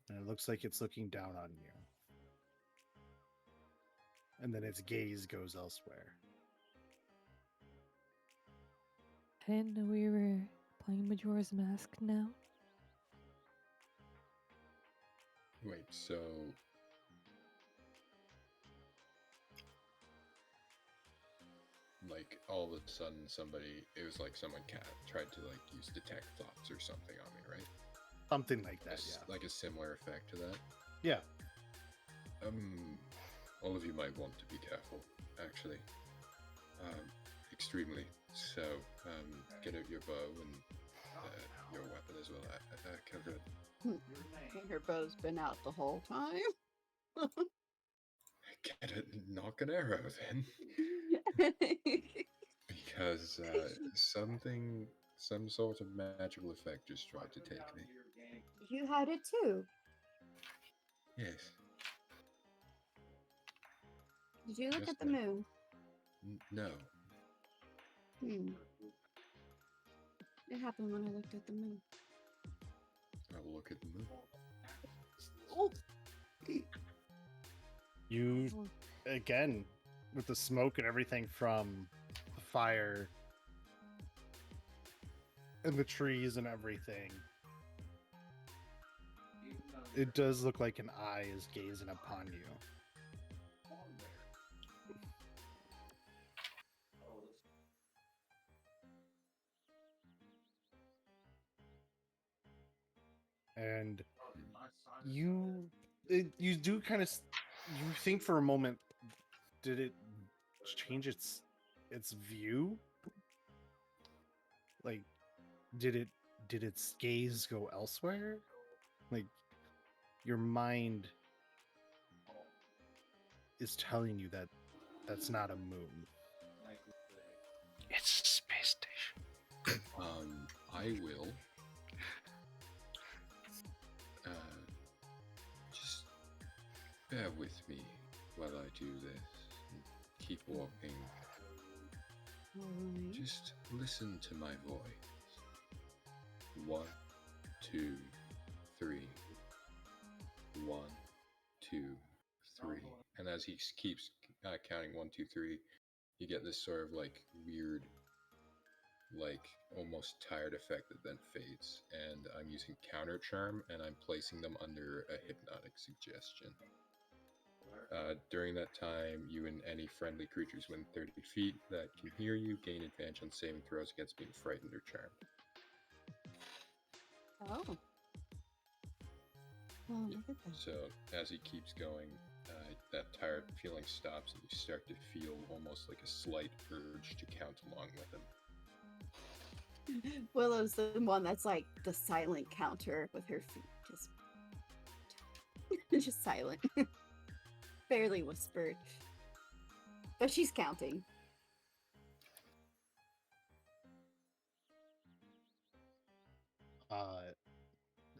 and it looks like it's looking down on you, and then its gaze goes elsewhere. I didn't know we were playing Majora's Mask now. Wait, so... Like, all of a sudden it was like someone tried to, like, use detect thoughts or something on me, right? Something like that, yeah. Like a similar effect to that? Yeah. All of you might want to be careful, actually. Extremely. So, get out your bow and your weapon as well, Kildred. Her bow's been out the whole time. Get it, knock an arrow then. Because some sort of magical effect just tried to take me. You had it too. Yes. Did you look Just at the moon? No. It happened when I looked at the moon. I'll look at the moon. Oh. You, again, with the smoke and everything from the fire and the trees and everything, it does look like an eye is gazing upon you. And you do kind of, you think for a moment, did it change its view? Like, did its gaze go elsewhere? Like, your mind is telling you that that's not a moon. It's a space station. I will just bear with me while I do this. And keep walking. Alright. Just listen to my voice. 1, 2, 3. 1, 2, 3. And as he keeps counting 1, 2, 3, you get this sort of like weird, like almost tired effect that then fades. And I'm using counter charm, and I'm placing them under a hypnotic suggestion. During that time, you and any friendly creatures within 30 feet that can hear you gain advantage on saving throws against being frightened or charmed. Oh. Oh, look at that. So as he keeps going, that tired feeling stops, and you start to feel almost like a slight urge to count along with him. Willow's the one that's like the silent counter with her feet just silent. Barely whispered. But she's counting.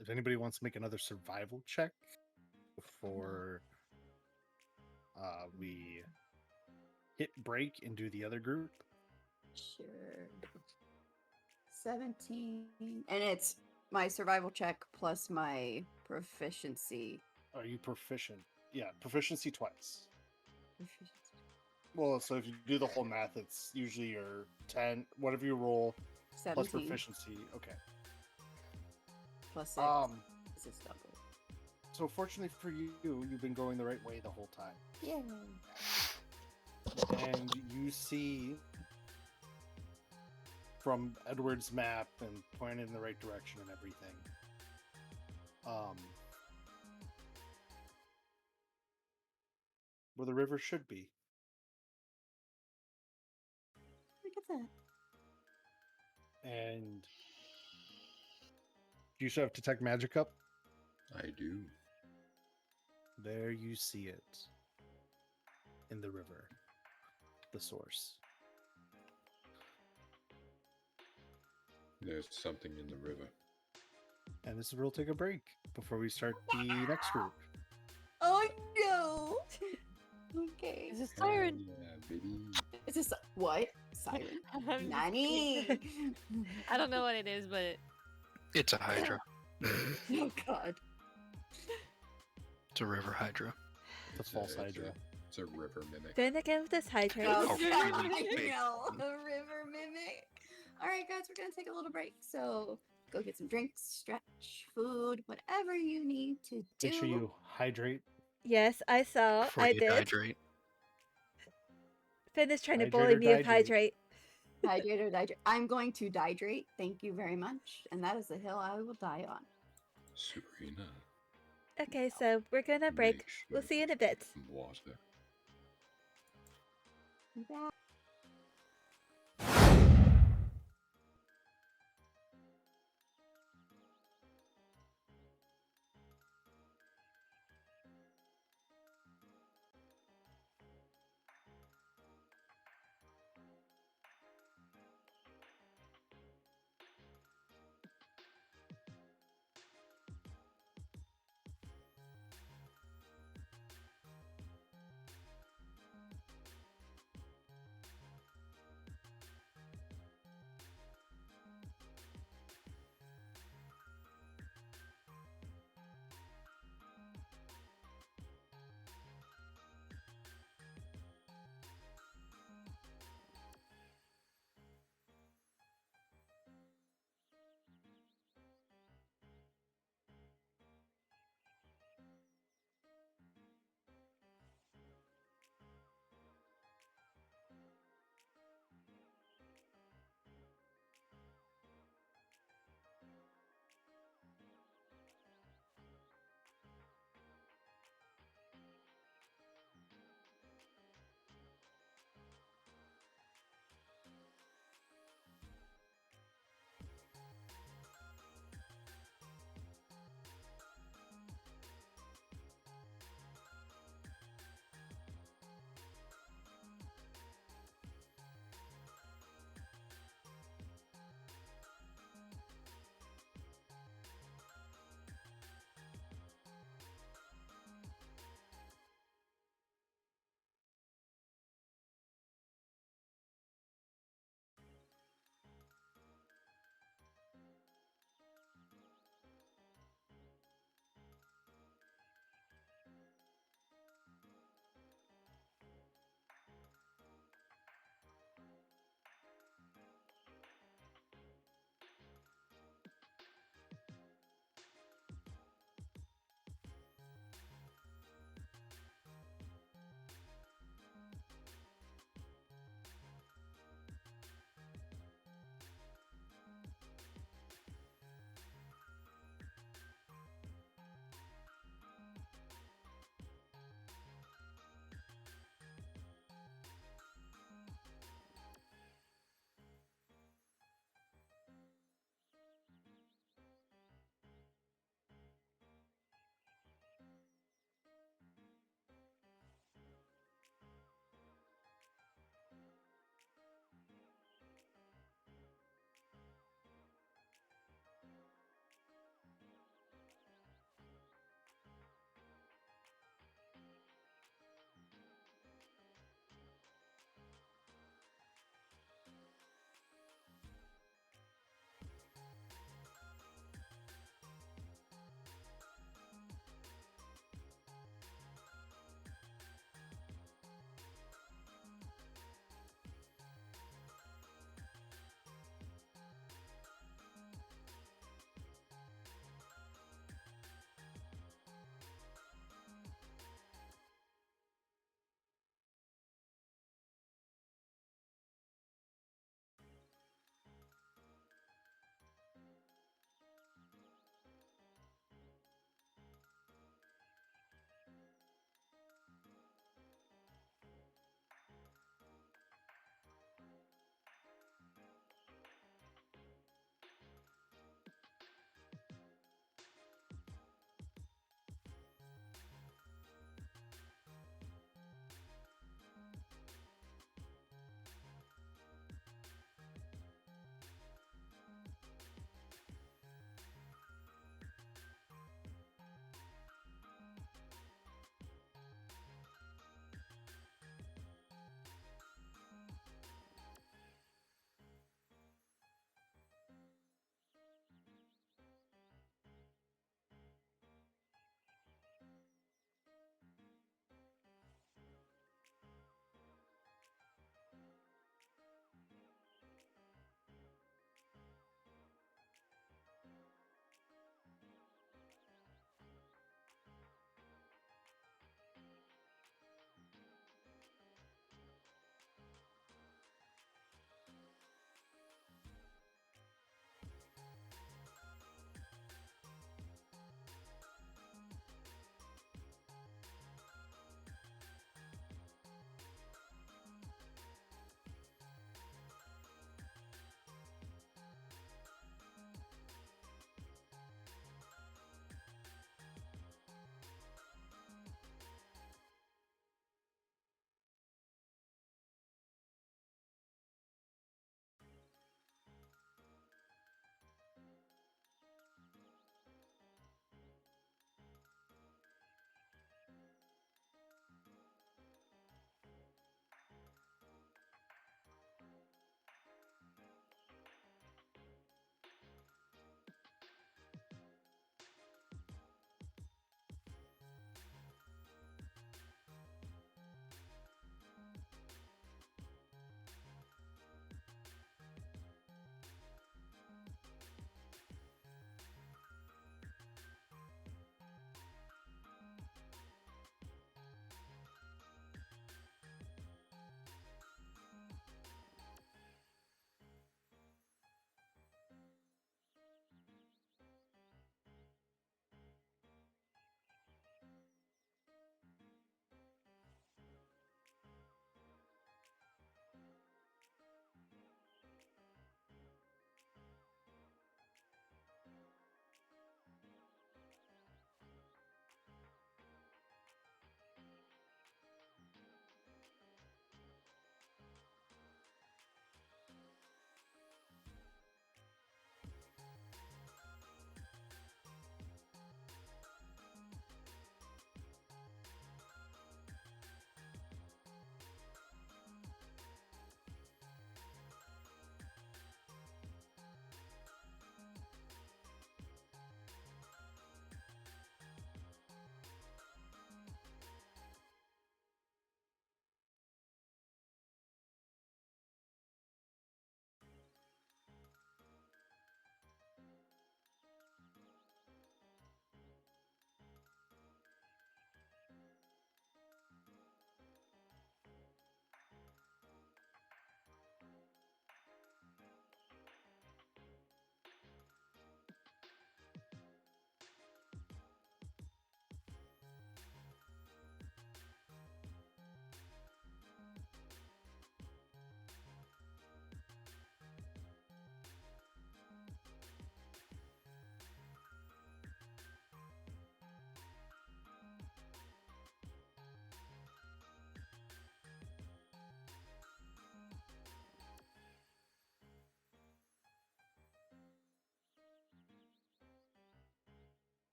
If anybody wants to make another survival check before we hit break and do the other group. Sure. 17. And it's my survival check plus my proficiency. Are you proficient? Yeah, proficiency twice. Proficiency. Well, so if you do the whole math, it's usually your 10, whatever you roll, 17 plus proficiency. Okay. plus 6. It's double. So fortunately for you, you've been going the right way the whole time. Yeah. And you see from Edward's map and pointed in the right direction and everything. Where the river should be. Look at that. And do you still have detect magic up? I do. There you see it. In the river. The source. There's something in the river. And this is where we'll take a break before we start the next group. Oh no! Okay. Is this siren? Yeah, baby. Is this what? Siren? I'm just Nani? kidding. I don't know what it is, but It's a hydra. Oh god. It's a river hydra. The false It's a- hydra. It's a river mimic. Then again with this hydrate. Oh, really I big. know. A river mimic. Alright guys, we're gonna take a little break. So go get some drinks, stretch, food, whatever you need to do. Make sure you hydrate. Yes, I saw. Before I you did. hydrate. Finn is trying to Hydrate bully or me with dihydrate? hydrate. Hydrate or dihydrate. I'm going to dihydrate. Thank you very much. And that is the hill I will die on. Serena. Okay, so we're gonna break. Make sure We'll see you in a bit. some water. Bye.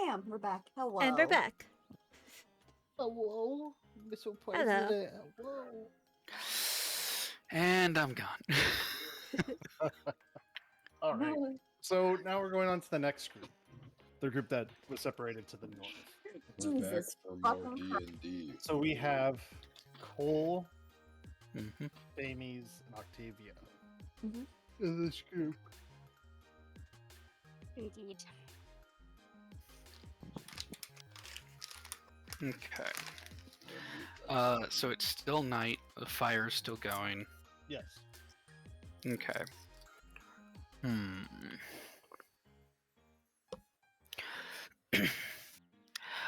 bam, we're back. Hello. And we're back. Hello, Mr. Hello. President. Hello. And I'm gone. All right. So now we're going on to the next group. The group that was separated to the north. We're back Jesus for more fucking D&D. So we have Cole, hmm Bamies, and Octavia Mhm. in this group. Indeed. Okay. So it's still night. The fire's still going. Yes. Okay.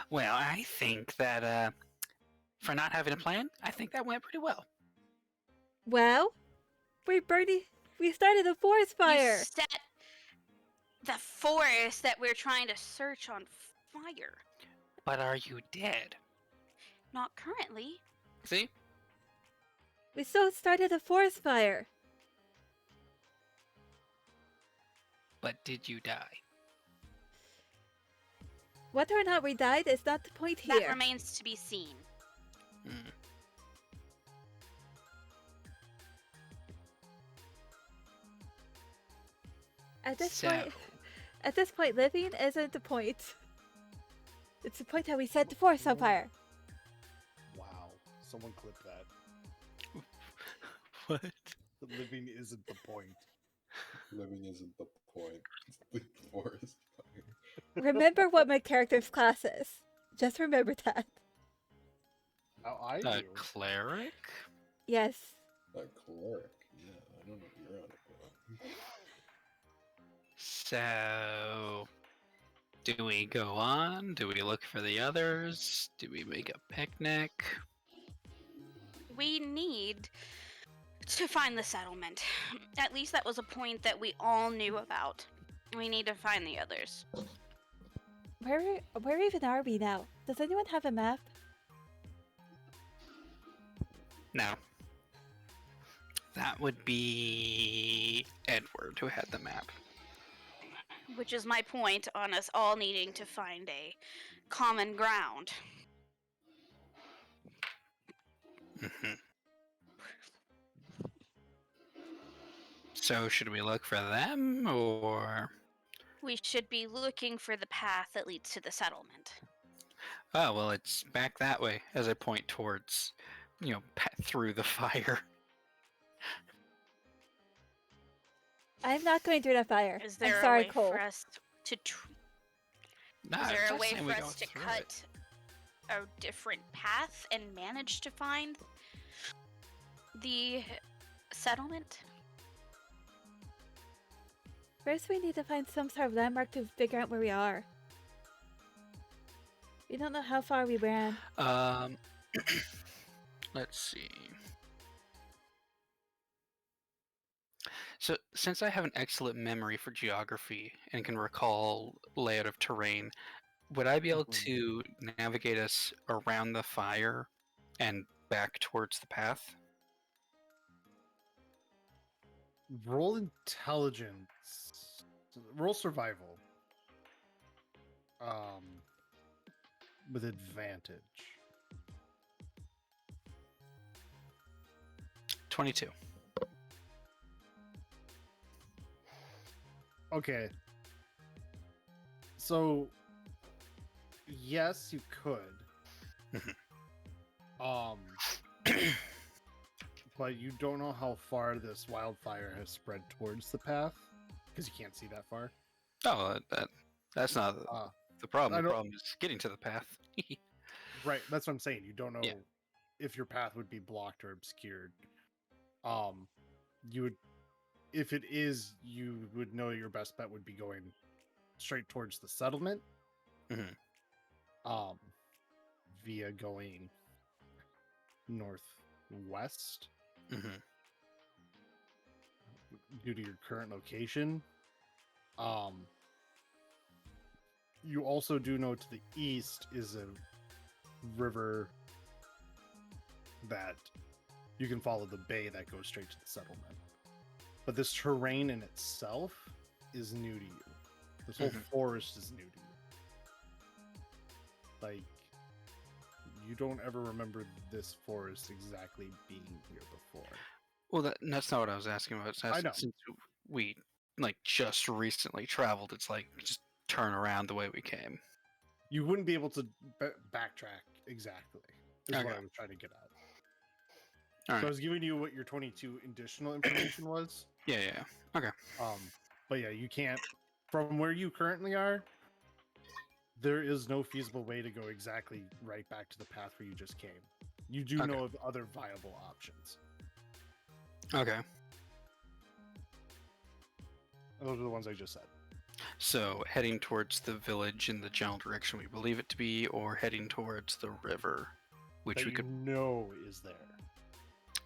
Well, I think that for not having a plan, I think that went pretty well. Well, we started a forest You fire. set the forest that we're trying to search on fire. But are you dead? Not currently. See? We still started a forest fire. But did you die? Whether or not we died is not the point That here. remains to be seen. Hmm. At this So, point, living isn't the point. It's the point that we set the forest on fire. Wow. Someone clip that. what? The living isn't the point. Living isn't the point. It's the forest fire. Remember what my character's class is. Just remember that. How I A do. cleric? Yes. A cleric. Yeah, I don't know what you're on about. So, do we go on? Do we look for the others? Do we make a picnic? We need to find the settlement. At least that was a point that we all knew about. We need to find the others. Where even are we now? Does anyone have a map? No. That would be Edward who had the map. Which is my point on us all needing to find a common ground. Mhm. So, should we look for them, or... We should be looking for the path that leads to the settlement. Oh, well, it's back that way, as I point towards, through the fire. I'm not going through that fire. Is there I'm sorry, a way Cole. for us to No, is there I'm a just way saying for we go us to through cut it. a different path and manage to find the settlement? First, we need to find some sort of landmark to figure out where we are. We don't know how far we ran. Let's see. So, since I have an excellent memory for geography and can recall layout of terrain, would I be able to navigate us around the fire and back towards the path? Roll intelligence. Roll survival. With advantage. 22. Okay. So, yes, you could. But you don't know how far this wildfire has spread towards the path because you can't see that far. Oh, that's not the problem. I The don't- problem is getting to the path. Right, that's what I'm saying. You don't know Yeah. if your path would be blocked or obscured. You would, if it is, you would know your best bet would be going straight towards the settlement. Mhm. Via going northwest hmm due to your current location. You also do know to the east is a river that you can follow the bay that goes straight to the settlement. But this terrain in itself is new to you. This whole Mhm. forest is new to you. Like, you don't ever remember this forest exactly being here before. Well, that's not what I was asking about. I know. Since we like just recently traveled, it's like just turn around the way we came. You wouldn't be able to backtrack exactly, is what Okay. I was trying to get at. All So I right. was giving you what your 22 additional information was. Yeah. Okay. But yeah, you can't, from where you currently are, there is no feasible way to go exactly right back to the path where you just came. You do Okay. know of other viable options. Okay. Those are the ones I just said. So heading towards the village in the general direction we believe it to be, or heading towards the river, which That we you could, know is there.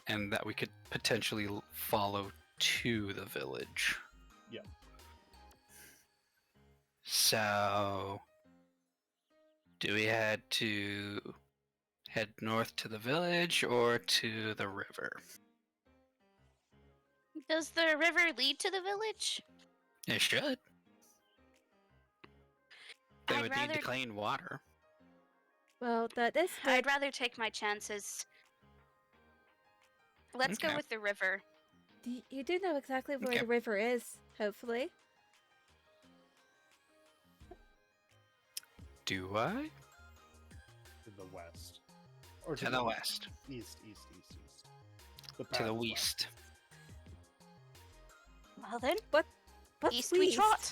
and that we could potentially follow to the village. Yeah. So, do we head north to the village or to the river? Does the river lead to the village? It should. They I'd would need rather- the clean water. Well, that is good. I'd rather take my chances. Let's go Okay. with the river. You do know exactly where Okay. the river is, hopefully. Do I? To the west. Or To the west. East. The To path the is west. west. Well then, What's east we west? trot.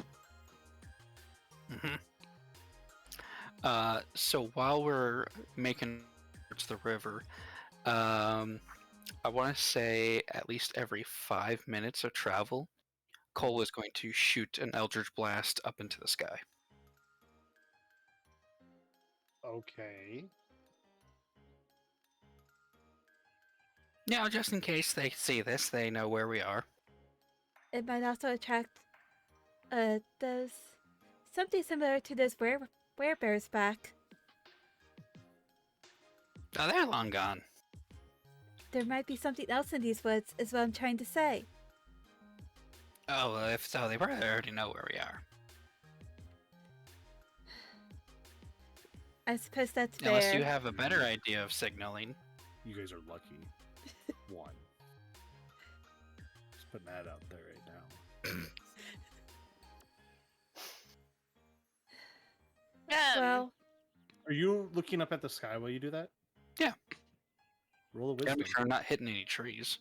Mm-hmm. So while we're making towards the river, I want to say at least every 5 minutes of travel, Cole is going to shoot an Eldritch Blast up into the sky. Okay. Now, just in case they see this, they know where we are. It might also attract those something similar to those werebears back. Oh, they're long gone. There might be something else in these woods, is what I'm trying to say. Oh, well, if so, they probably already know where we are. I suppose that's fair. Unless you have a better idea of signaling. You guys are lucky. One. Just putting that out there right now. Well, Are you looking up at the sky while you do that? Yeah. Roll a Gotta wisdom. make sure I'm not hitting any trees.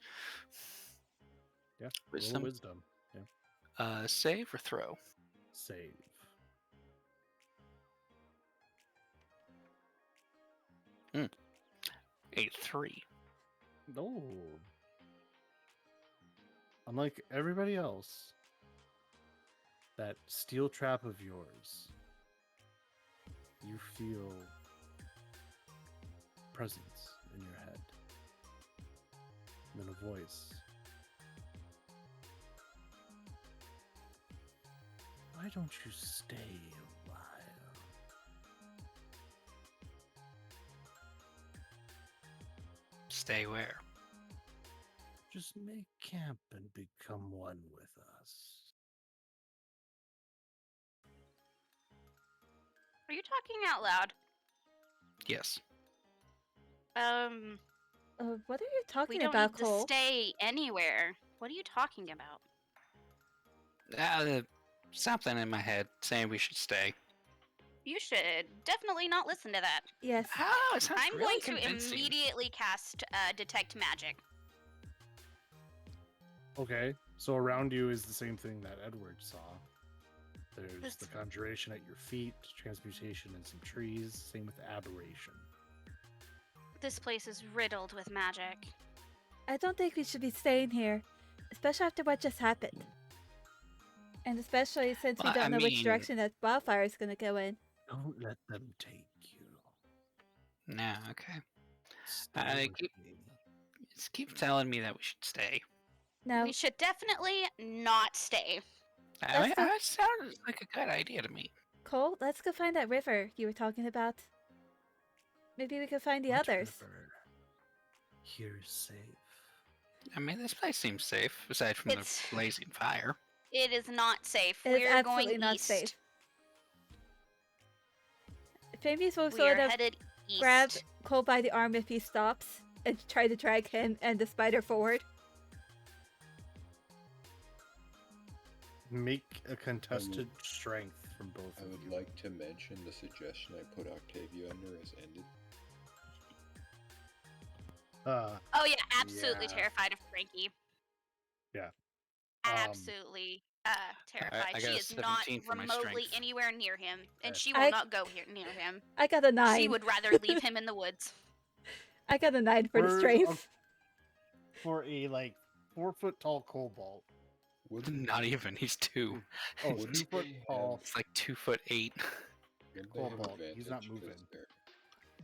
Yeah. Wisdom. Roll a wisdom. Yeah. Save or throw? Save. 8-3. No. Unlike everybody else, that steel trap of yours, you feel presence in your head. And then a voice. Why don't you stay a while? Stay where? Just make camp and become one with us. Are you talking out loud? Yes. what are you We talking don't about, need to Cole? stay anywhere. What are you talking about? Something in my head saying we should stay. You should definitely not listen to that. Yes. Oh, it sounds I'm really going to convincing. immediately cast Detect Magic. Okay, so around you is the same thing that Edward saw. There's This- the conjuration at your feet, transmutation in some trees, same with aberration. This place is riddled with magic. I don't think we should be staying here, especially after what just happened. And especially since we Well, don't I know which mean- direction that wildfire is going to go in. Don't let them take you. No, okay. Stay with keep- me. Just keep telling me that we should stay. No, We should definitely not stay. I mean, That's the- that sounds like a good idea to me. Cole, let's go find that river you were talking about. Maybe we could find the What others. river? Here's safe. I mean, this place seems safe, aside from It's- the blazing fire. It is not safe. It is We're absolutely going not east. safe. Famous will We sort are of headed east. grab Cole by the arm if he stops and try to drag him and the spider forward. Make a contested strength from both I of would you. like to mention the suggestion I put Octavia under has ended. Oh yeah, absolutely Yeah. terrified of Frankie. Yeah. Absolutely terrified. I She got a is not 17 for my remotely strength. anywhere near him, and Okay. she will not go here near him. I got a 9. She would rather leave him in the woods. I got a 9 for the For- strength. For a like 4 foot tall cobalt. Wouldn't Not even. He's 2. Oh, Wouldn't 2 foot they tall. It's like 2'8". Wouldn't they have Cobalt. He's not advantage 'cause moving.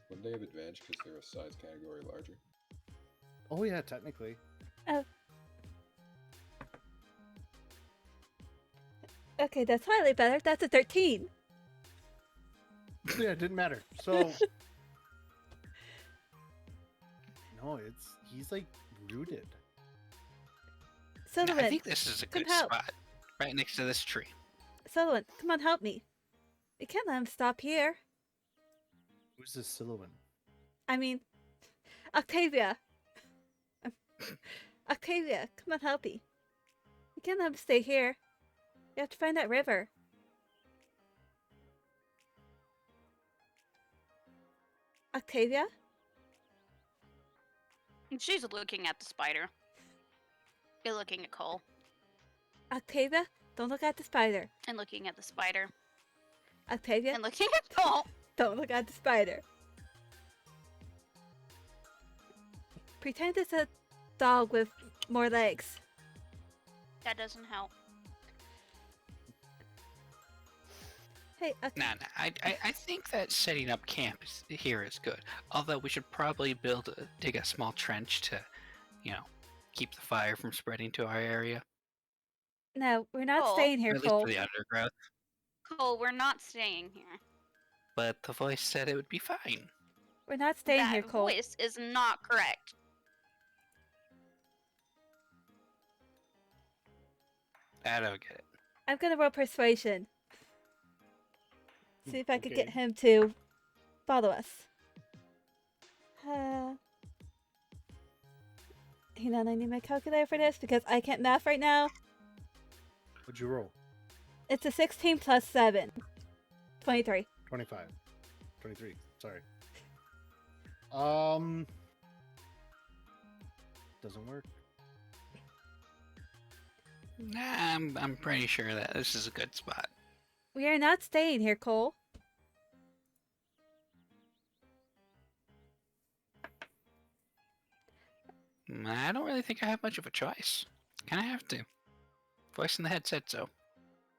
Wouldn't they have advantage because they're a size category larger? Oh yeah, technically. Okay, that's slightly better. That's a 13. Yeah, it didn't matter. So no, he's like rooted. Sullivan, I think this is a come good help. spot. Right next to this tree. Sullivan, come on, help me. We can't let him stop here. Who's this Silhouette? I mean, Octavia. Octavia, come on, help me. We can't let him stay here. We have to find that river. Octavia? And she's looking at the spider. You're looking at Cole Octavia, don't look at the spider. and looking at the spider Octavia, and looking at Cole. don't look at the spider. Pretend it's a dog with more legs. That doesn't help. Hey, Nah. I think that setting up camp here is good. Although we should probably dig a small trench to, keep the fire from spreading to our area. no, we're not Cole, staying Or here, at least Cole. for the undergrowth. Cole, we're not staying here. But the voice said it would be fine. We're not staying That here, Cole. voice is not correct. I don't get it. I'm gonna roll persuasion. See if I could get Okay. him to follow us. Hang on, I need my calculator for this because I can't math right now. What'd you roll? It's a 16 plus 7. 23. 25. 23. Sorry. Doesn't work. Nah, I'm pretty sure that this is a good spot. We are not staying here, Cole. I don't really think I have much of a choice. Kinda have to. Voice in the head said so.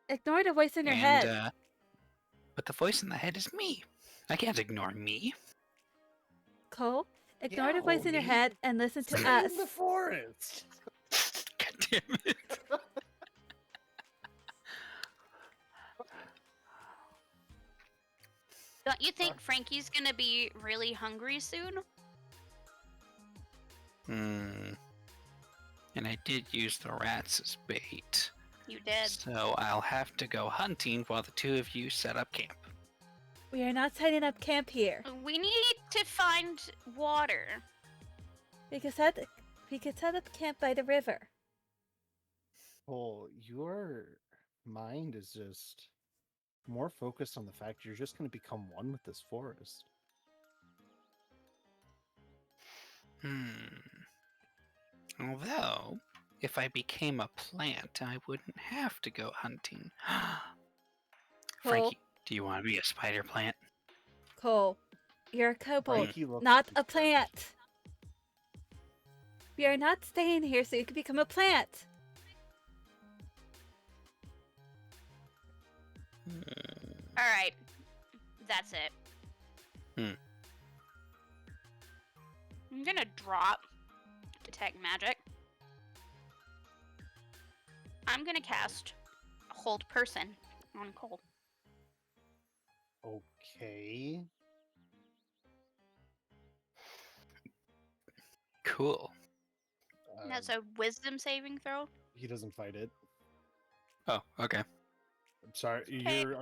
Ignore the voice in your and, head. But the voice in the head is me. I can't ignore me. Cole, ignore Yeah, the voice in your homie. head and listen to Stay us. in the forest. God damn it. Don't you think Frankie's gonna be really hungry soon? And I did use the rats as bait. You did. So I'll have to go hunting while the two of you set up camp. We are not setting up camp here. We need to find water. We could set up camp by the river. Oh, your mind is just more focused on the fact you're just going to become one with this forest. Although, if I became a plant, I wouldn't have to go hunting. Cole, Frankie, do you want to be a spider plant? Cole, you're a kobold, Frankie looks not a depressed. plant. We are not staying here so you can become a plant. Alright. That's it. I'm gonna drop Detect Magic. I'm gonna cast Hold Person on Cole. Okay. Cool. That's a Wisdom saving throw. He doesn't fight it. Oh, okay. I'm sorry. Okay. You're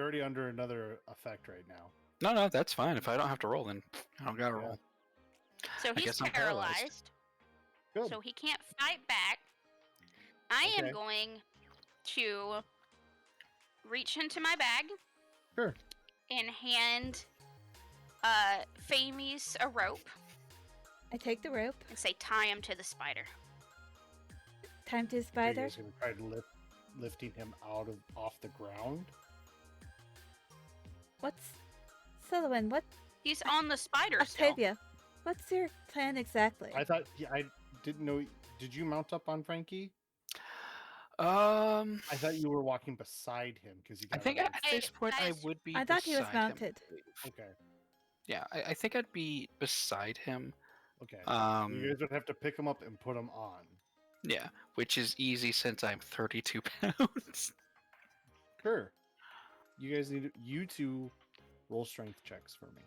already under another effect right now. No, that's fine. If I don't have to roll, then I don't gotta Yeah. roll. So I he's guess I'm paralyzed, paralyzed. Good. so he can't fight back. I am Okay. going to reach into my bag Sure. and hand Famies a rope I take the rope. and say, tie him to the spider. Time to Are you spider. guys gonna try to lifting him off the ground? What's Sullivan? What He's on the spider still. Octavia? What's your plan exactly? I thought I didn't know. Did you mount up on Frankie? I I thought you were walking beside him because you I got. think out at of- this point I guys- would be. I thought he was beside him, I mounted. believe. Okay. Yeah, I think I'd be beside him. Okay. You Um, guys would have to pick him up and put him on. yeah, which is easy since I'm 32 pounds. Sure. You guys need you to roll strength checks for me.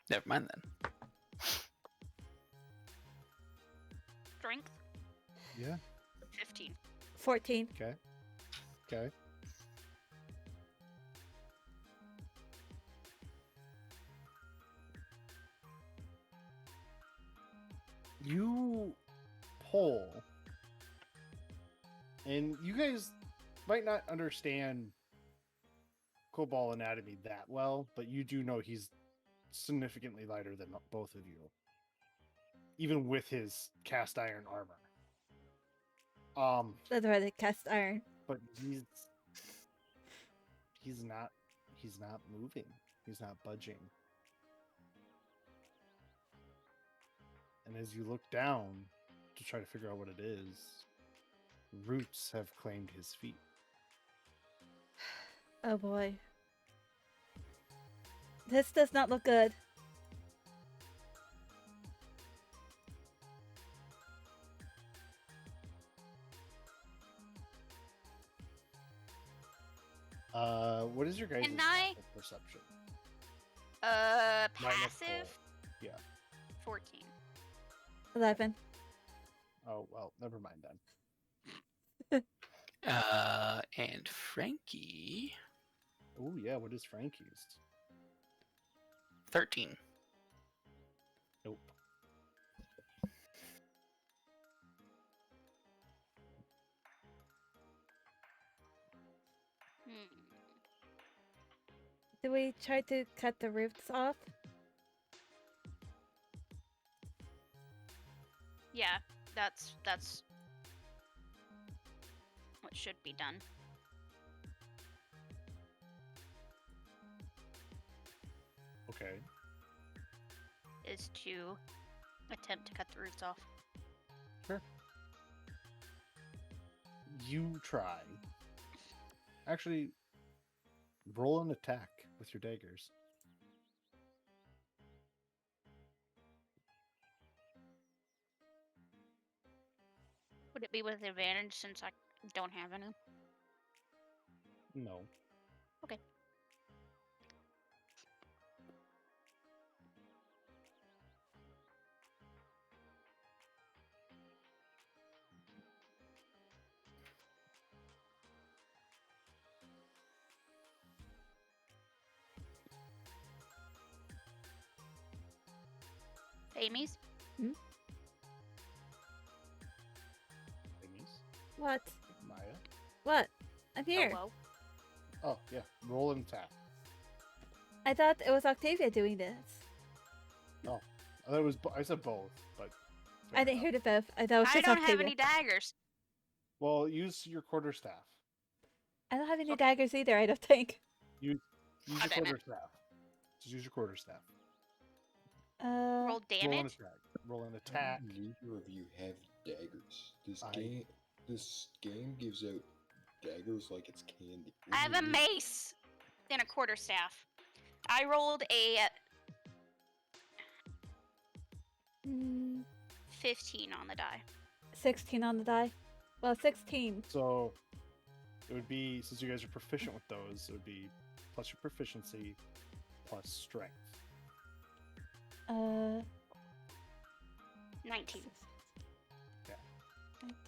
Never mind then. Strength Yeah. 15. 14. Okay. Okay. You pull, and you guys might not understand Cobalt anatomy that well, but you do know he's significantly lighter than both of you, even with his cast iron armor. That's why they cast iron. But he's not moving. He's not budging. And as you look down to try to figure out what it is, roots have claimed his feet. Oh boy. This does not look good. What is your guys' Can I- perception? Passive Yeah. 14. 11. Oh well, never mind then. And Frankie, Oh yeah, what is Frankie's? 13. Nope. Hmm. Do we try to cut the roots off? Yeah, that's what should be done. Okay. Is to attempt to cut the roots off. Sure. You try. Actually, roll an attack with your daggers. Would it be with advantage since I don't have any? No. Okay. Amy's? Thingies. What? Maya. What? I'm here. Oh, Oh yeah. Roll an attack. I thought it was Octavia doing this. I thought it was. I said both, but. I didn't hear the both. I thought it was I just don't Octavia. have any daggers. Well, use your quarterstaff. I don't have any daggers either, I don't think. Use your damn it. quarterstaff. Just use your quarterstaff. Roll Roll an damage. attack. Roll an attack. Neither of you have daggers. I- This game gives out daggers like it's candy. I have a mace and a quarterstaff. I rolled a Mm, 15 on the die. 16 on the die. Well, 16. So it would be, since you guys are proficient with those, it would be plus your proficiency plus strength. 19.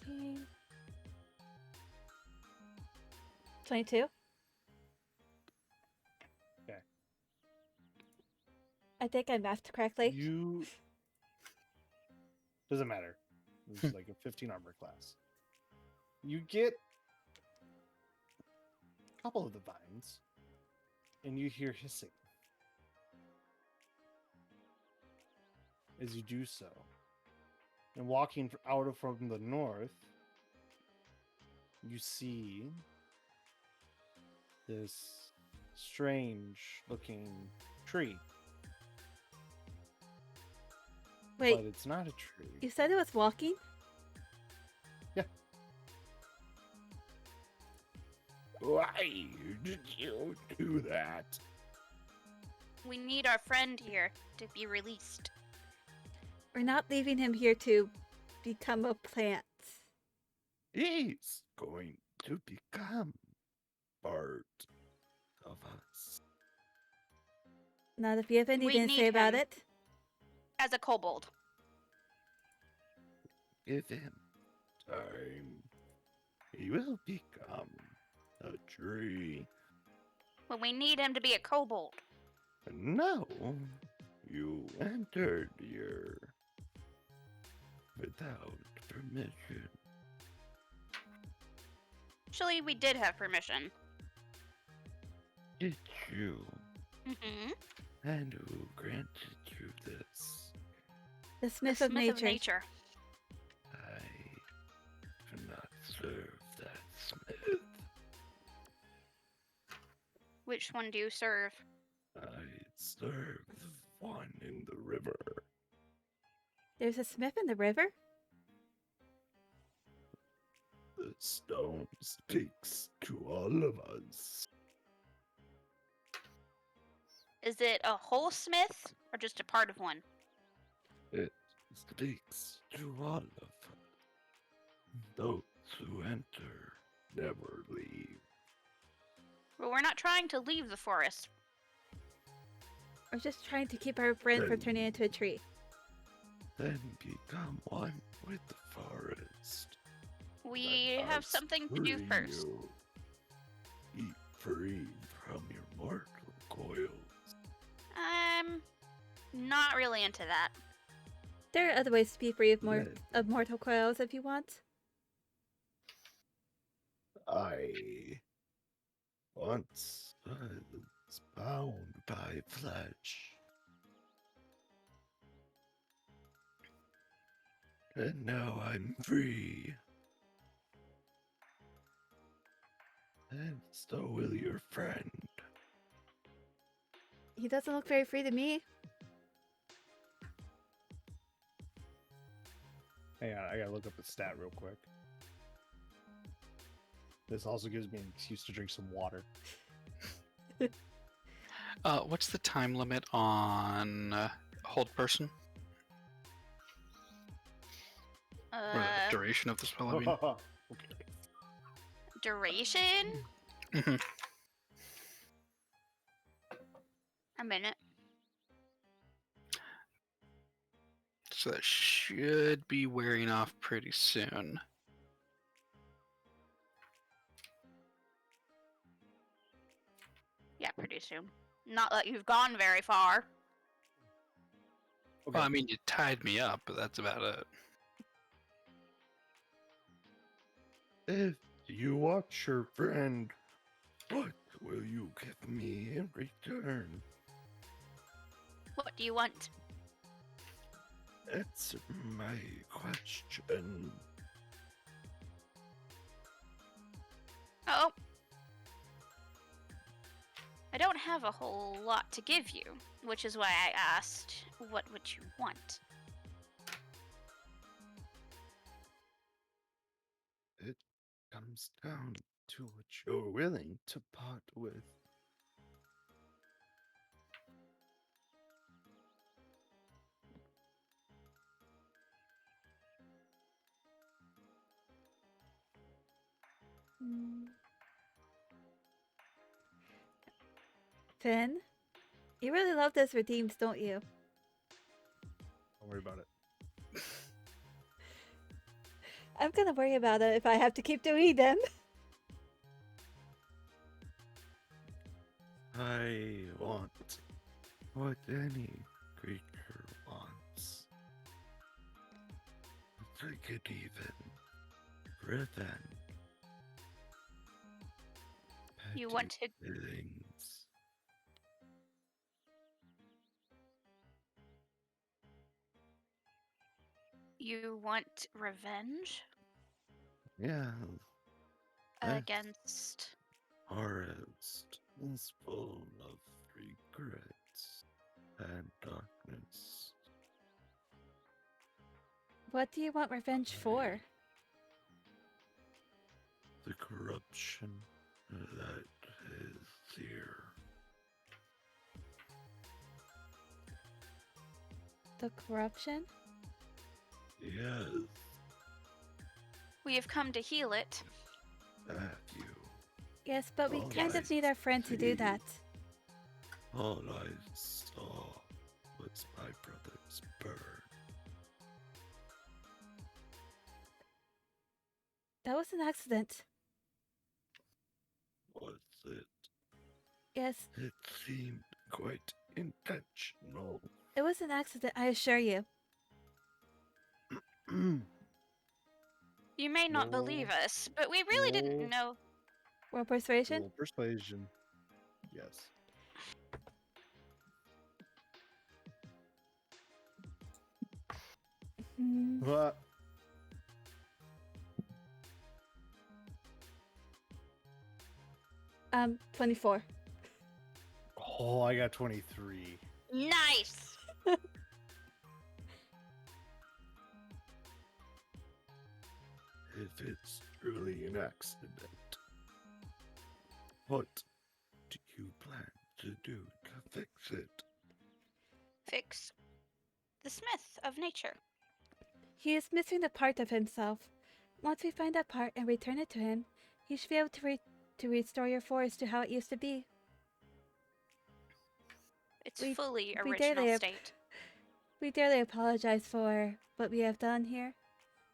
19. 22. I think I mathed correctly. You doesn't matter. It's like a 15 armor class. You get a couple of the vines, and you hear hissing. As you do so, and walking out from the north, you see this strange-looking tree. Wait, But it's not a tree. you said it was walking? Yeah. Why did you do that? We need our friend here to be released. We're not leaving him here to become a plant. He's going to become part of us. Not if you have anything to need say about him. it. As a kobold. Give him time. He will become a tree. But we need him to be a kobold. And now you entered here without permission. Actually, we did have permission. Did you? Mm-hmm. And who granted you this? The Smith of Nature. I do not serve that smith. Which one do you serve? I serve the one in the river. There's a Smith in the river? The stone speaks to all of us. Is it a whole smith or just a part of one? It speaks to all of us. Those who enter never leave. Well, we're not trying to leave the forest. We're just trying to keep our friend from turning into a tree. Then become one with the forest. We Let have us something to do free first. you. Be free from your mortal coils. I'm not really into that. There are other ways to be free of, Then of mortal coils if you want. I once was bound by flesh. And now I'm free. And so will your friend. He doesn't look very free to me. Hang on, I gotta look up the stat real quick. This also gives me an excuse to drink some water. What's the time limit on hold person? Or the duration of the spell, I mean. Okay. Duration? Mhm. A minute. So that should be wearing off pretty soon. Yeah, pretty soon. Not that you've gone very far. Okay. Well, I mean, you tied me up, but that's about it. If you watch your friend, what will you give me in return? What do you want? Answer my question. Oh. I don't have a whole lot to give you, which is why I asked, what would you want? It comes down to what you're willing to part with. Finn, you really love those redeems, don't you? Don't worry about it. I'm gonna worry about it if I have to keep doing them. I want what any creature wants. They could even revenge. You Petty wanted things. you want revenge Yeah, this against forest is full of regrets and darkness. What do you want revenge for? The corruption that is here. The corruption? Yes, we have come to heal it. have you. Yes, but we Oh, kind of I need our friend to do see. that. All I saw was my brother's burn. That was an accident. Was it? Yes, It seemed quite intentional. it was an accident, I assure you. You may not believe Roll- us, but we really roll- didn't know. Roll persuasion? Roll persuasion. Yes. Mm, What? 24. Oh, I got 23. Nice! If it's truly an accident, what do you plan to do to fix it? Fix the smith of nature. He is missing a part of himself. Once we find that part and return it to him, he should be able to restore your forest to how it used to be. Its We- fully we original daily- state. We dearly apologize for what we have done here,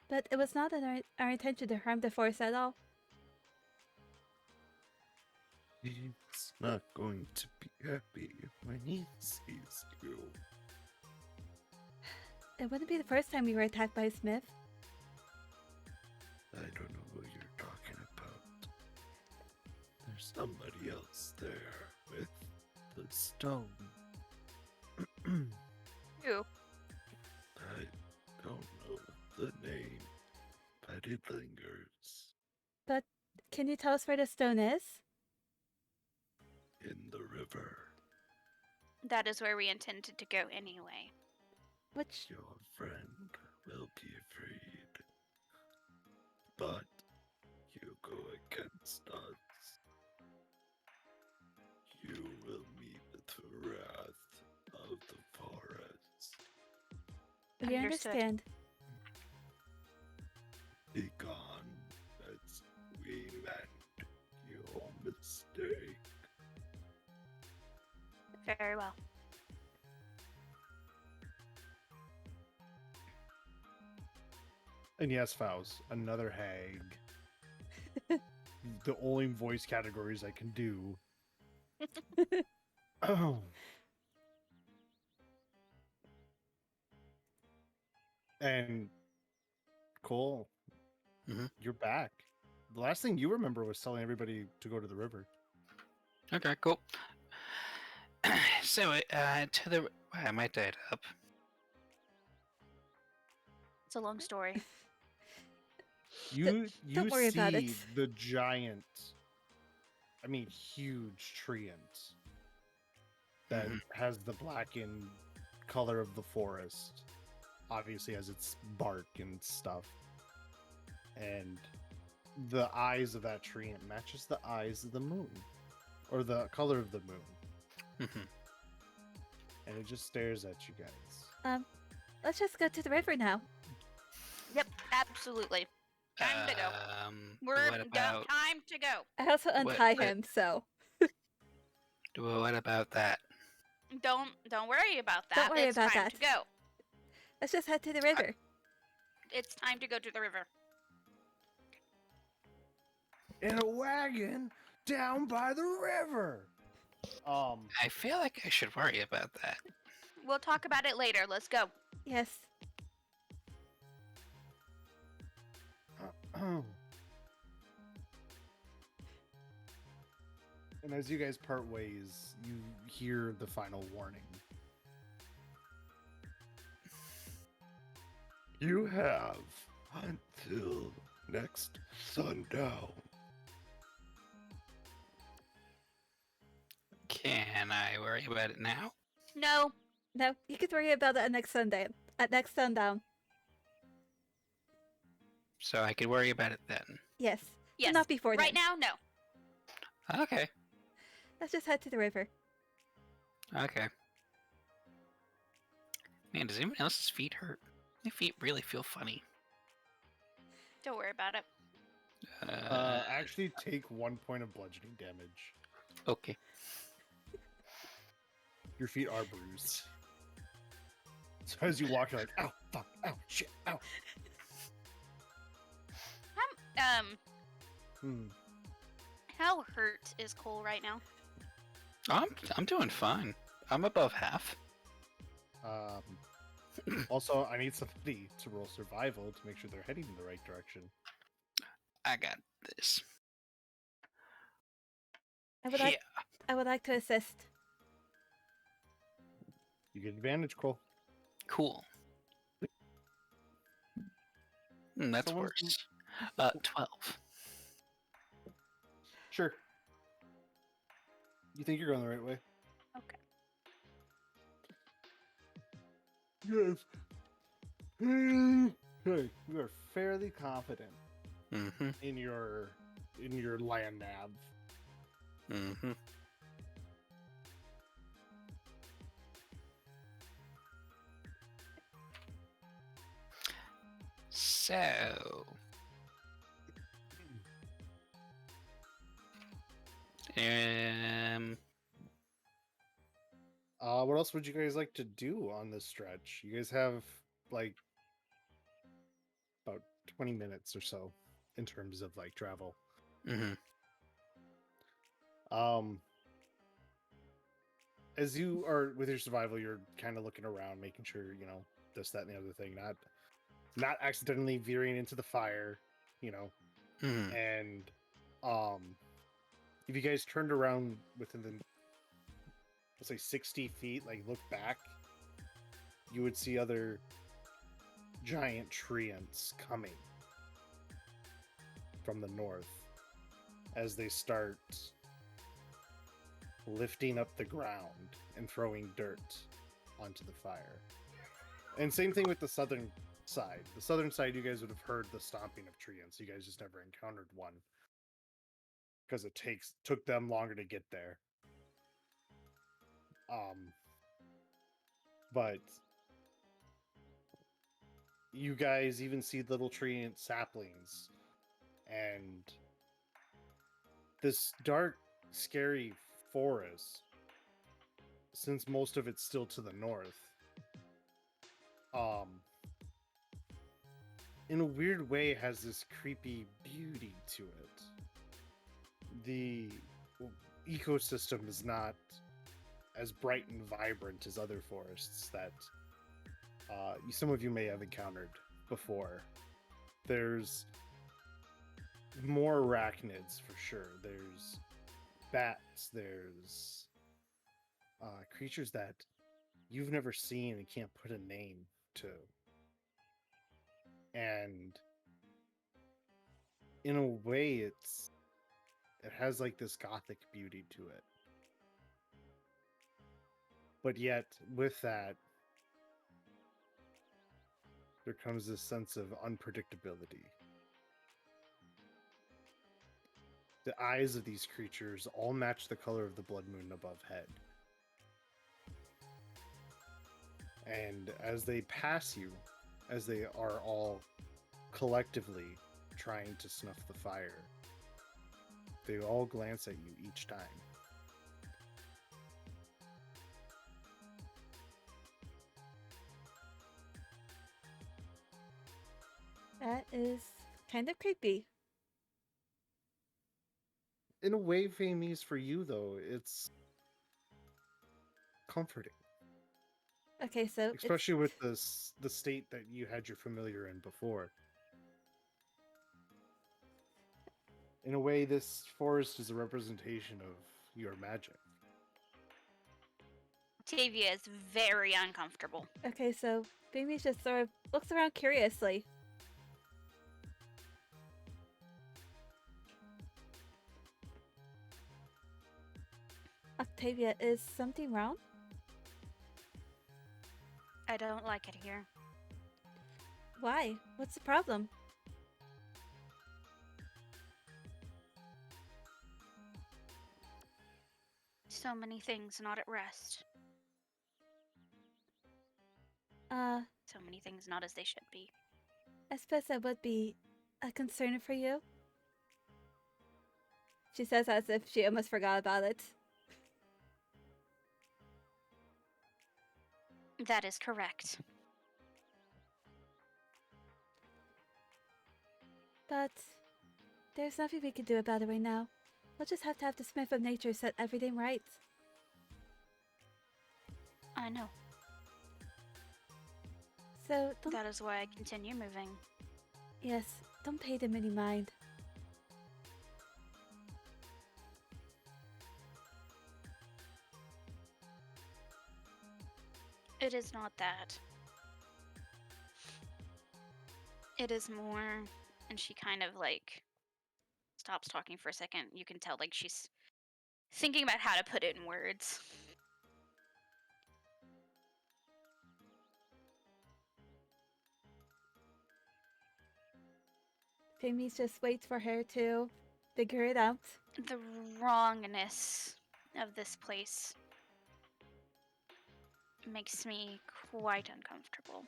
but it was not our intention to harm the forest at all. He's not going to be happy when he sees you. It wouldn't be the first time we were attacked by a smith. I don't know what you're talking about. There's somebody else there with the stone. Who? I don't know the name, but it lingers But can you tell us where the stone is? in the river. That is where we intended to go anyway. Which Your friend will be freed. But you go against us. You will meet the wrath of the forest. we Understood. understand. Be gone as we mend your mistake. Very well. And yes, Faust, another hag. The only voice categories I can do. Oh. And Cole, Mhm. you're back. The last thing you remember was telling everybody to go to the river. Okay, cool. So, to the. Why am I dead up? It's a long story. You don't worry see about it. the giant, I mean huge treant that Mhm. has the blackened color of the forest. Obviously has its bark and stuff. And the eyes of that treant matches the eyes of the moon. Or the color of the moon. Mhm. And it just stares at you guys. Let's just go to the river now. Yep, absolutely. Time to go. What We're about time to go. I also What- untie what- him, so what about that? Don't worry about that. Don't worry it's about time that. to go. let's just head to the river. It's time to go to the river. In a wagon down by the river. I feel like I should worry about that. We'll talk about it later. Let's go. Yes. And as you guys part ways, you hear the final warning. You have until next sundown. Can I worry about it now? No. No, you could worry about it at next Sunday. At next sundown. So I could worry about it then. Yes. Yes. Not before Right then. now, no. Okay. Let's just head to the river. Okay. Man, does anyone else's feet hurt? My feet really feel funny. Don't worry about it. Actually, take 1 point of bludgeoning damage. Okay. Your feet are bruised. So as you walk, you're like, ow, fuck, ow, shit, ow. How hurt is Cole right now? I'm doing fine. I'm above half. Also, I need somebody to roll survival to make sure they're heading in the right direction. I got this. I would like to assist. You get advantage, Cole. Cool. That's Someone's- worse. 12. Sure. You think you're going the right way? Okay. Yes. Hey, you are fairly confident Mm-hmm. in your land nav. Mm-hmm. So... What else would you guys like to do on this stretch? You guys have like about 20 minutes or so in terms of like travel. Mm-hmm. As you are with your survival, you're kind of looking around, making sure, you know, this, that, and the other thing, not accidentally veering into the fire, you know. Mm-hmm. And if you guys turned around within the, let's say 60 feet, like look back, you would see other giant treants coming from the north as they start lifting up the ground and throwing dirt onto the fire. And same thing with the southern side. The southern side, you guys would have heard the stomping of treants. You guys just never encountered one because it took them longer to get there. But you guys even see little treant saplings and this dark, scary forest, since most of it's still to the north, in a weird way has this creepy beauty to it. The ecosystem is not as bright and vibrant as other forests that some of you may have encountered before. There's more arachnids for sure. There's bats, there's creatures that you've never seen and can't put a name to. And in a way, it has like this gothic beauty to it. But yet, with that, there comes this sense of unpredictability. The eyes of these creatures all match the color of the blood moon above head. And as they pass you, as they are all collectively trying to snuff the fire, they all glance at you each time. That is kind of creepy. In a way, Famies, for you though, it's comforting, Okay, so especially with the state that you had your familiar in before. In a way, this forest is a representation of your magic. Octavia is very uncomfortable. okay, so Bambi just sort of looks around curiously. Octavia, is something wrong? I don't like it here. Why? What's the problem? So many things not at rest. So many things not as they should be. I suppose that would be a concern for you. She says as if she almost forgot about it. That is correct. But there's nothing we can do about it right now. We'll just have to have the Smith of Nature set everything right. I know. So don't, That is why I continue moving. yes, don't pay them any mind. It is not that. It is more, and she kind of like stops talking for a second. You can tell like she's thinking about how to put it in words. Jamie just waits for her to figure it out. The wrongness of this place makes me quite uncomfortable.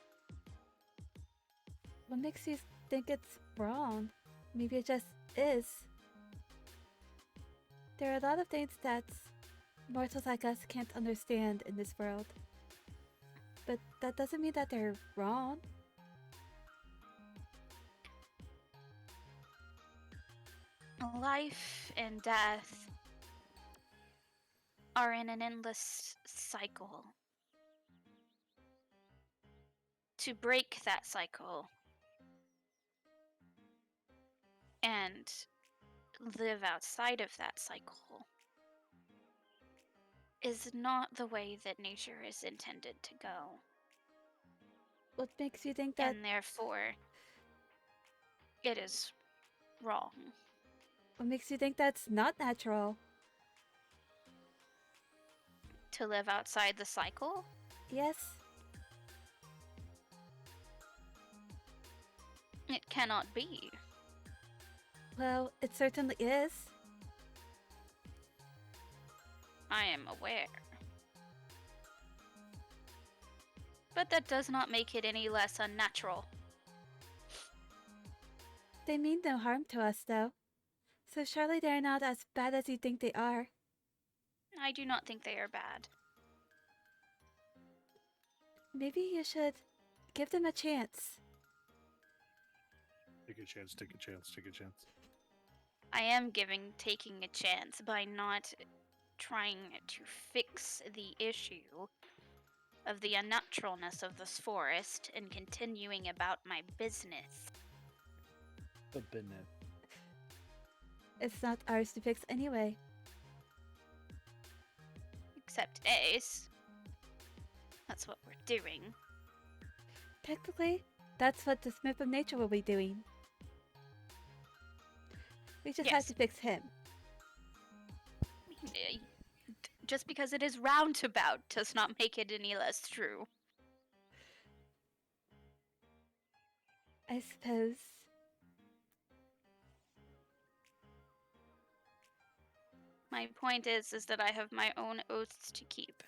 What makes you think it's wrong? Maybe it just is. There are a lot of things that mortals like us can't understand in this world. But that doesn't mean that they're wrong. Life and death are in an endless cycle. To break that cycle and live outside of that cycle is not the way that nature is intended to go. What makes you think that? And therefore, it is wrong. What makes you think that's not natural? To live outside the cycle? Yes. It cannot be. Well, it certainly is. I am aware. But that does not make it any less unnatural. They mean no harm to us, though. So surely they're not as bad as you think they are. I do not think they are bad. Maybe you should give them a chance. Take a chance, take a chance, take a chance. I am taking a chance by not trying to fix the issue of the unnaturalness of this forest and continuing about my business. The business. It's not ours to fix anyway. Except Ace. That's what we're doing. Technically, that's what the Smith of Nature will be doing. We just have Yes. to fix him. Just because it is roundabout does not make it any less true. I suppose. My point is that I have my own oaths to keep.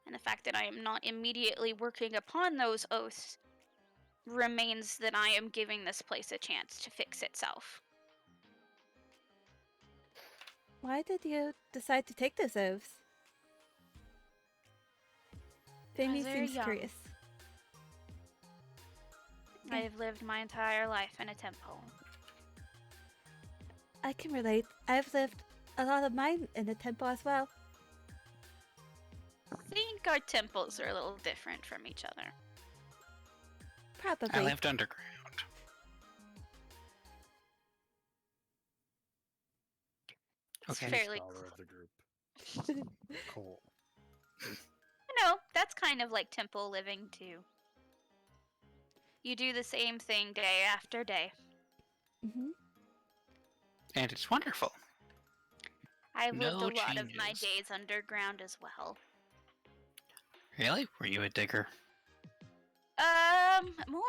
And the fact that I am not immediately working upon those oaths remains that I am giving this place a chance to fix itself. Why did you decide to take those oaths? Jamie very seems young. curious. I have lived my entire life in a temple. I can relate. I've lived a lot of mine in the temple as well. Think think our temples are a little different from each other. Probably. I lived underground. It's Okay. fairly Scholar of the group. Cole. that's kind of like temple living too. You do the same thing day after day. Hmm. And it's wonderful. I've lived No a lot of my changes. days underground as well. Really? Were you a digger? More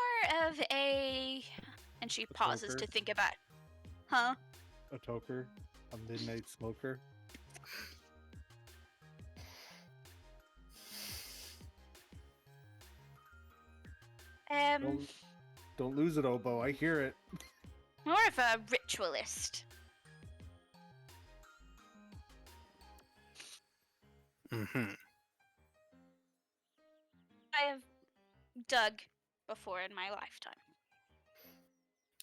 of a... And she pauses Toker? to think about... Huh? A toker? A midnight smoker? Don't lose it, Obo. I hear it. More of a ritualist. Mm-hmm. I have dug before in my lifetime.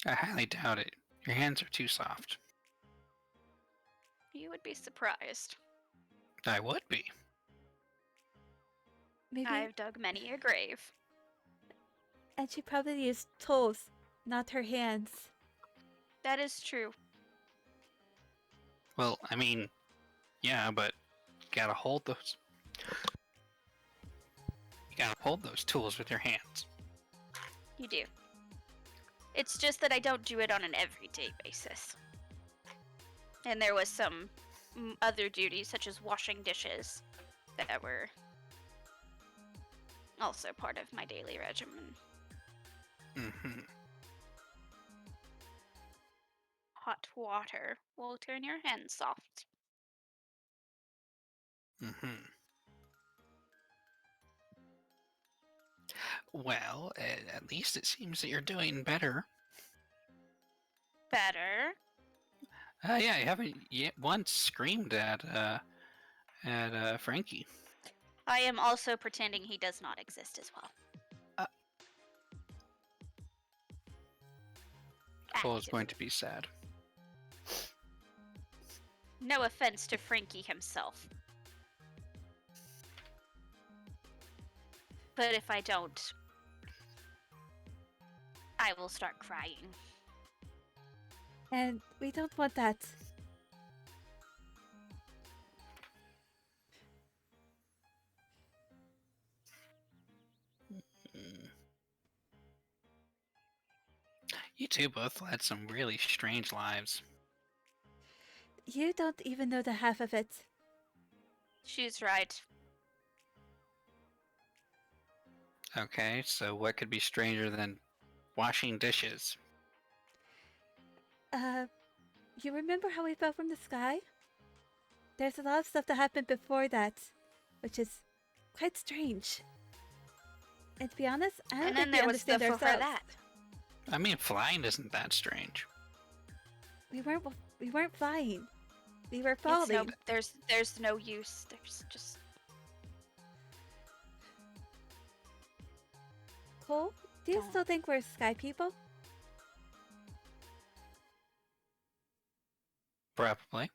I highly doubt it. Your hands are too soft. You would be surprised. I would be. Maybe. I've dug many a grave. And she probably used toes, not her hands. That is true. Well, I mean, yeah, but you gotta hold those. You gotta hold those tools with your hands. You do. It's just that I don't do it on an everyday basis. And there was some other duties, such as washing dishes, that were also part of my daily regimen. Mm-hmm. Hot water will turn your hands soft. Mm-hmm. Well, at least it seems that you're doing better. Better. Yeah, you haven't yet once screamed at Frankie. I am also pretending he does not exist as well. Cole is Actively. going to be sad. No offense to Frankie himself. But if I don't, I will start crying. And we don't want that. Mm. You two both led some really strange lives. You don't even know the half of it. She's right. Okay, so what could be stranger than washing dishes? You remember how we fell from the sky? There's a lot of stuff that happened before that, which is quite strange. And to be honest, I don't And think then there we was the understand for ourselves. that. I mean, flying isn't that strange. We weren't flying. We were It's falling. there's no use. There's just Cole, do you Don't. still think we're sky people? Probably.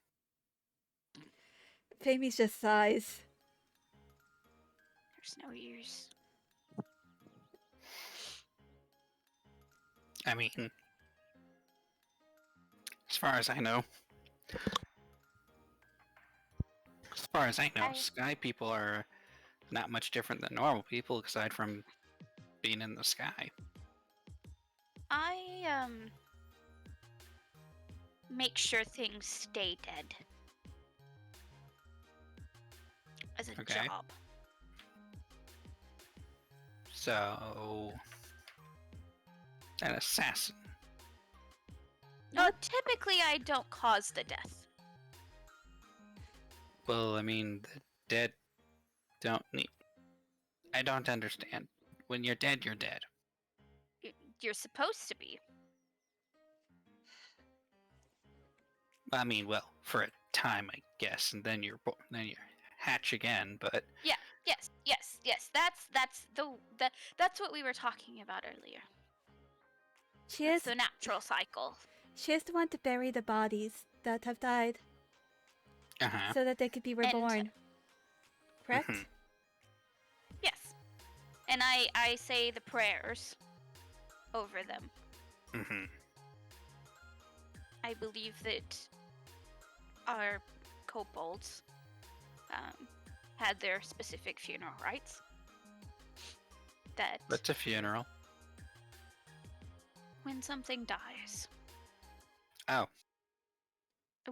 Famous just sighs. there's no use. I mean, as far as I know, sky people are not much different than normal people, aside from being in the sky. I make sure things stay dead as a Okay. job. So, an assassin. No, typically I don't cause the death. Well, I mean, the dead don't need. I don't understand. When you're dead, you're dead. You're supposed to be. I mean, well, for a time, I guess, and then then you hatch again. But Yes. That's what we were talking about earlier. She It's is the natural cycle. she is the one to bury the bodies that have died uh-huh. so that they could be reborn. Correct? Mhm. And I say the prayers over them. Mm-hmm. I believe that our kobolds had their specific funeral rites. That That's a funeral. when something dies, Oh,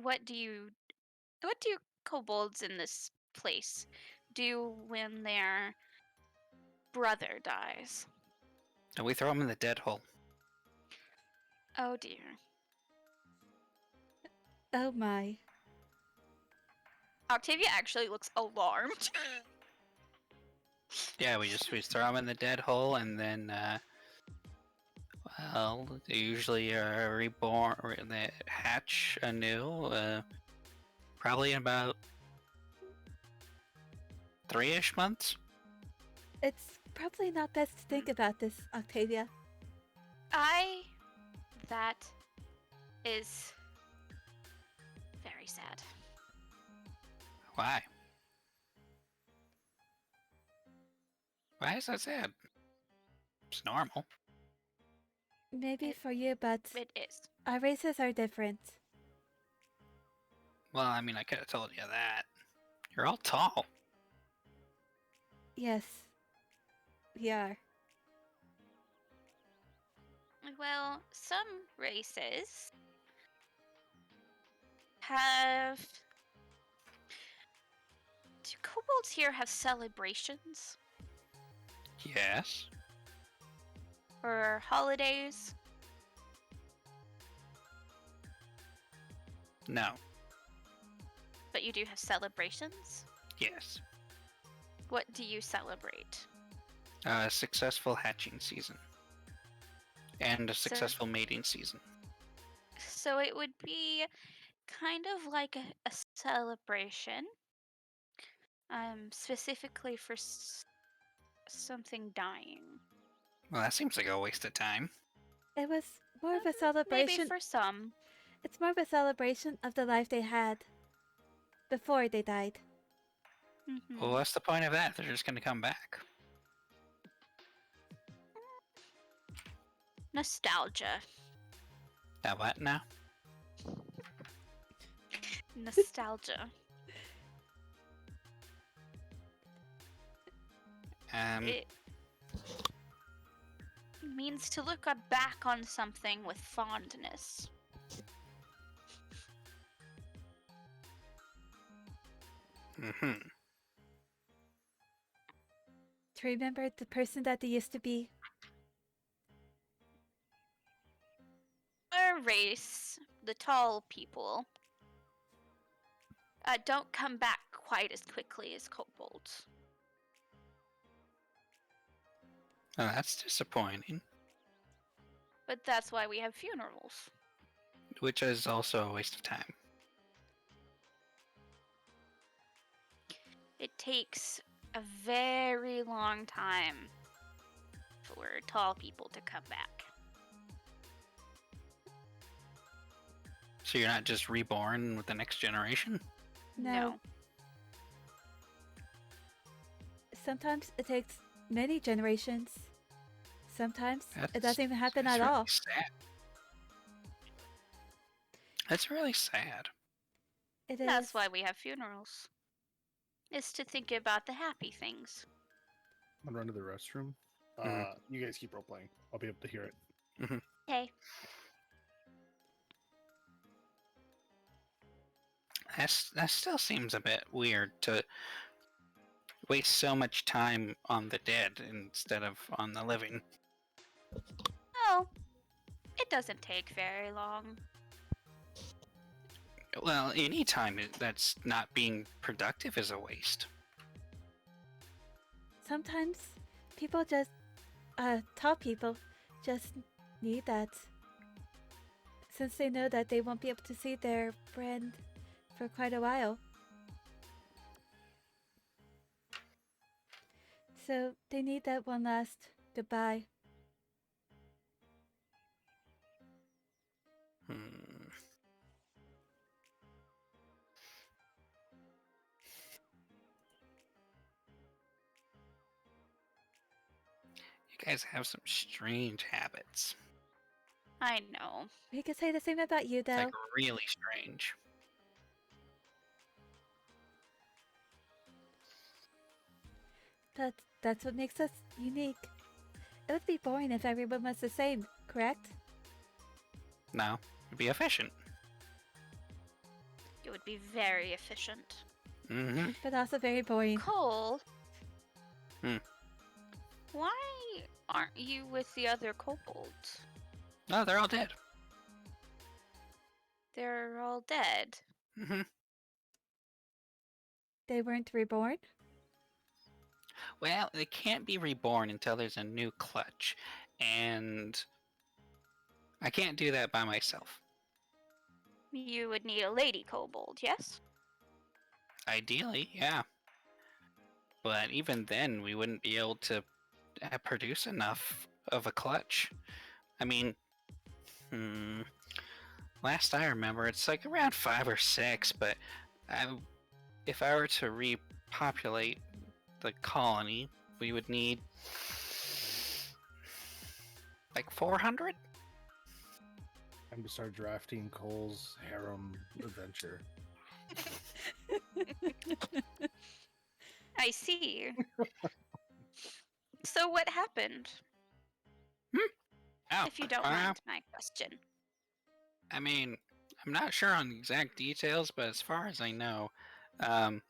what do kobolds in this place do when their brother dies? and we throw him in the dead hole. Oh dear. Oh my. Octavia actually looks alarmed. Yeah, we just throw him in the dead hole, and then well, they usually are reborn or they hatch anew. Probably in about 3-ish months. It's probably not best to think about this, Octavia. That is very sad. Why? Why is that sad? It's normal. Maybe It- for you, but It is. our races are different. Well, I mean, I could have told you that. You're all tall. Yes, we are. Well, some races have. Do kobolds here have celebrations Yes. or holidays? No. But you do have celebrations? Yes. What do you celebrate? Successful hatching season. And a So- successful mating season. So it would be kind of like a celebration, specifically for something dying. Well, that seems like a waste of time. It was more of a Maybe celebration. for some. It's more of a celebration of the life they had before they died. Mhm. Well, what's the point of that? They're just gonna come back. Nostalgia. What now? Nostalgia. It means to look back on something with fondness. Mm-hmm. To remember the person that they used to be. Our race, the tall people, don't come back quite as quickly as kobolds. Oh, that's disappointing. But that's why we have funerals. Which is also a waste of time. It takes a very long time for tall people to come back. So you're not just reborn with the next generation? No. Sometimes it takes many generations. Sometimes it doesn't even happen that's at really all. Sad. That's really sad. It is. That's why we have funerals. Is to think about the happy things. I'm gonna run to the restroom. Mhm. You guys keep role playing. I'll be able to hear it. Okay. That still seems a bit weird to waste so much time on the dead instead of on the living. Oh, it doesn't take very long. Well, any time that's not being productive is a waste. Sometimes people just, tall people just need that. Since they know that they won't be able to see their friend for quite a while. So they need that one last goodbye. Hmm. guys have some strange habits. I know. We could say the same about you, though. Like, really strange. That's what makes us unique. It would be boring if everyone was the same, correct? No, it'd be efficient. It would be very efficient. Mm-hmm. But also very boring. Cole. Hmm. Why aren't you with the other kobolds? No, they're all dead. They're all dead. Mm-hmm. They weren't reborn? Well, they can't be reborn until there's a new clutch, and I can't do that by myself. You would need a lady kobold, yes? Ideally, yeah. But even then, we wouldn't be able to produce enough of a clutch. I mean, last I remember, it's like around 5 or 6, but if I were to repopulate the colony, we would need like 400? I'm to start drafting Cole's harem adventure. I see. So what happened? Oh, If you don't mind my question. I mean, I'm not sure on the exact details, but as far as I know, a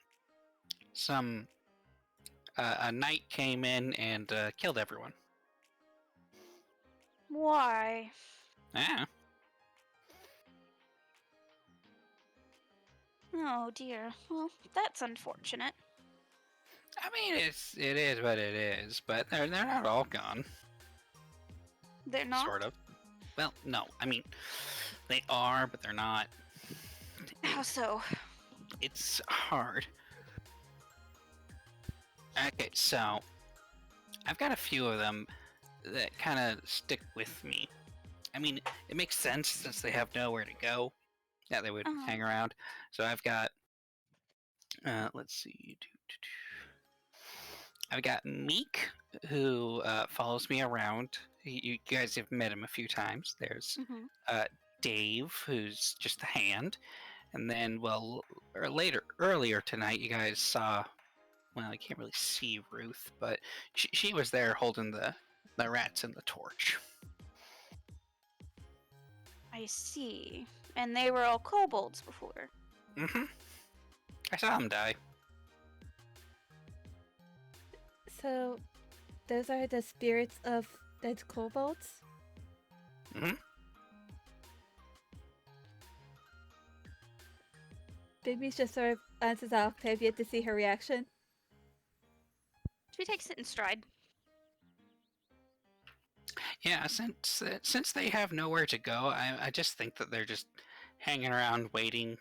knight came in and killed everyone. Why? Ah, Oh dear. Well, that's unfortunate. I mean, it is what it is, but they're not all gone. They're not? Sort of. Well, no, I mean, they are, but they're not. How so? It's hard. Okay, so I've got a few of them that kind of stick with me. I mean, it makes sense since they have nowhere to go that they would hang around. So I've got, let's see, I've got Meek, who follows me around. You guys have met him a few times. There's Dave, who's just a hand. And then, well, earlier tonight, you guys saw, well, I can't really see Ruth, but she was there holding the rats and the torch. I see. And they were all kobolds before. Mm-hmm. I saw them die. So, those are the spirits of dead kobolds? Mm-hmm. Bigby's just sort of answers off. I've yet to see her reaction. She takes it in stride. Yeah, since they have nowhere to go, I just think that they're just hanging around waiting.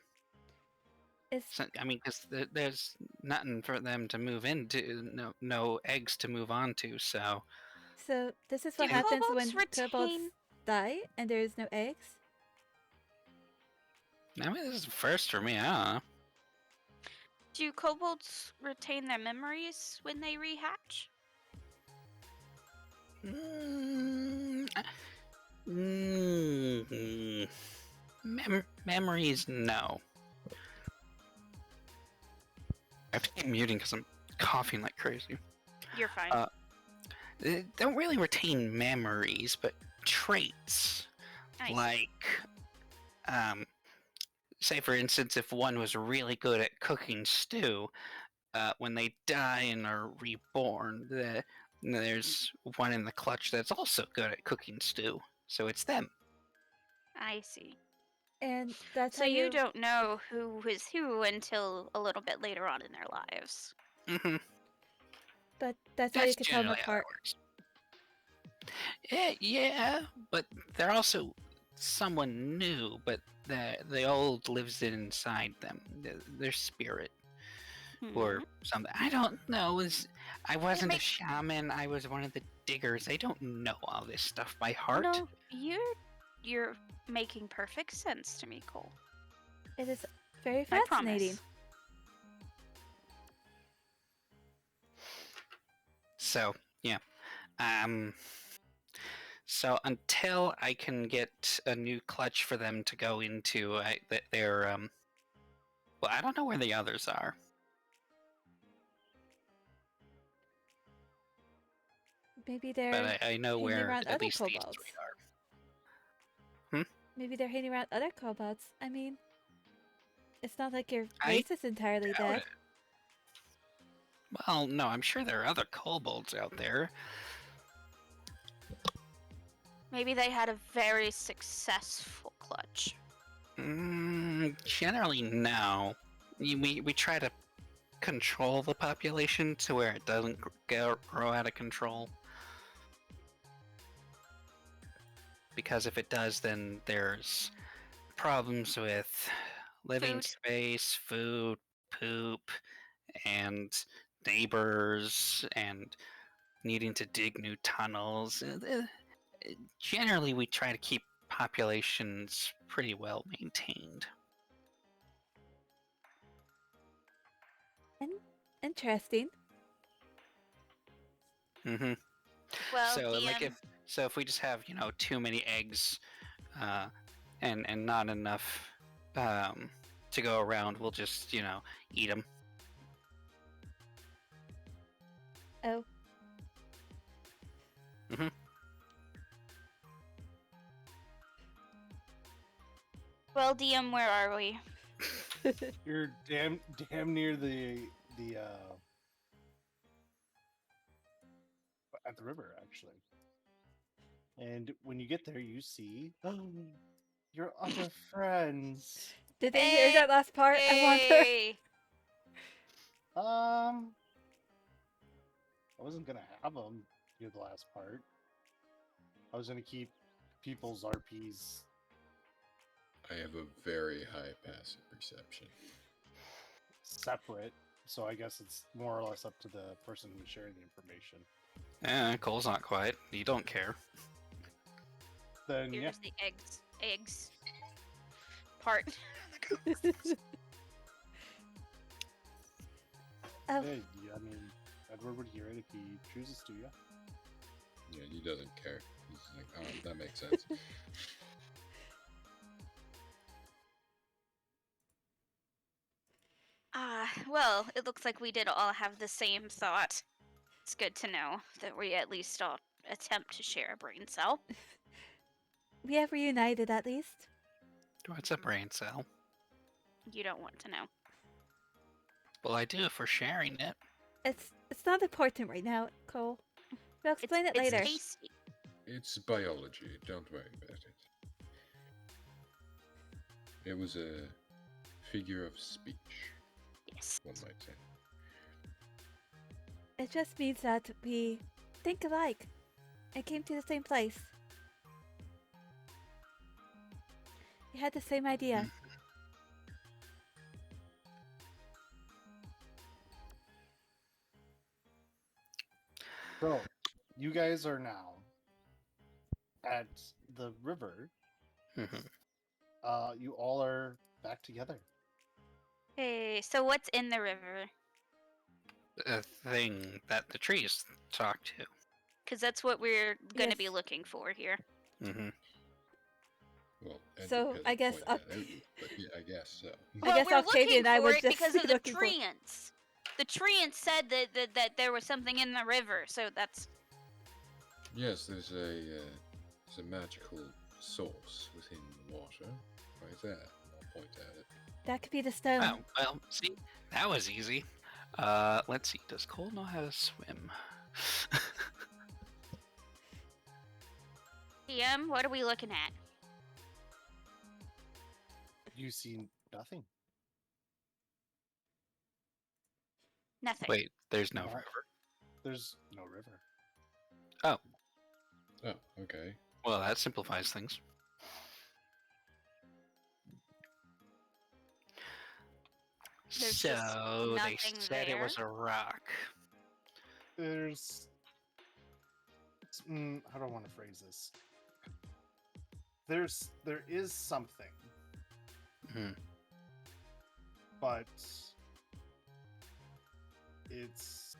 I mean, because there's nothing for them to move into, no eggs to move on to, so... So, this is what Do happens kobolds when kobolds die and there is no eggs? I mean, this is the first for me, I don't know. Do kobolds retain their memories when they rehatch? Memories, no. I have to keep muting because I'm coughing like crazy. You're fine. They don't really retain memories, but traits. Like, say for instance, if one was really good at cooking stew, when they die and are reborn, there's one in the clutch that's also good at cooking stew. So it's them. I see. And that's so how you don't know who is who until a little bit later on in their lives. Mm-hmm. But that's how you can tell them apart. Yeah, but they're also someone new, but the old lives inside them, their spirit. Or something. I don't know. I wasn't a shaman. I was one of the diggers. I don't know all this stuff by heart. No, you're making perfect sense to me, Cole. It is very fascinating. So, yeah. So until I can get a new clutch for them to go into, they're well, I don't know where the others are. Maybe they're But I know hanging where around at other least these kobolds. three are. Maybe they're hanging around other kobolds. I mean, it's not like your I race is entirely doubt dead. it. Well, no, I'm sure there are other kobolds out there. Maybe they had a very successful clutch. Generally, no. We try to control the population to where it doesn't grow out of control. Because if it does, then there's problems with living Food. space, food, poop, and neighbors, and needing to dig new tunnels. Generally, we try to keep populations pretty well maintained. Interesting. Mm-hmm. Well, So, like, DM, if we just have too many eggs, and not enough to go around, we'll just eat them. Oh, Mm-hmm. well, DM, where are we? You're damn near the at the river actually. And when you get there, you see your other friends. did they hear that last part? I wonder. Hey! I wasn't gonna have them hear the last part. I was gonna keep people's RPs. I have a very high passive perception. Separate, so I guess it's more or less up to the person who's sharing the information. Cole's not quiet. You don't care. Then yeah, Here's the eggs part. Oh, hey, yeah, I mean, Edward would hear it if he chooses to. Yeah. Yeah, he doesn't care. He's like, oh, that makes sense. Well, it looks like we did all have the same thought. It's good to know that we at least all attempt to share a brain cell. we have reunited at least. What's a brain cell? You don't want to know. Well, I do if we're sharing it. It's not important right now, Cole. We'll explain it later. It's tasty. It's biology. Don't worry about it. It was a figure of speech, Yes. one might say. It just means that we think alike and came to the same place. We had the same idea. So, you guys are now at the river. Mhm. You all are back together. Hey, so what's in the river? A thing that the trees talk to. Because that's what we're going to be Yes. looking for here. Mm-hmm. Well, Edward So, hasn't I guess pointed Oct- that out, but yeah, I guess so. I guess we're Octavia looking and I for would it just because be of the looking for- treants. The treants said that there was something in the river, so that's... Yes, there's a magical source within the water, right there. I'll point at it. That could be the stone. Oh, well, see, that was easy. Let's see. Does Cole know how to swim? DM, what are we looking at? You see nothing. Nothing. Wait, there's no Not- river. There's no river. Oh, Oh, okay. well, that simplifies things. There's just So they nothing said it was there? a rock. There's. How do I want to phrase this? There is something, Hmm. but it's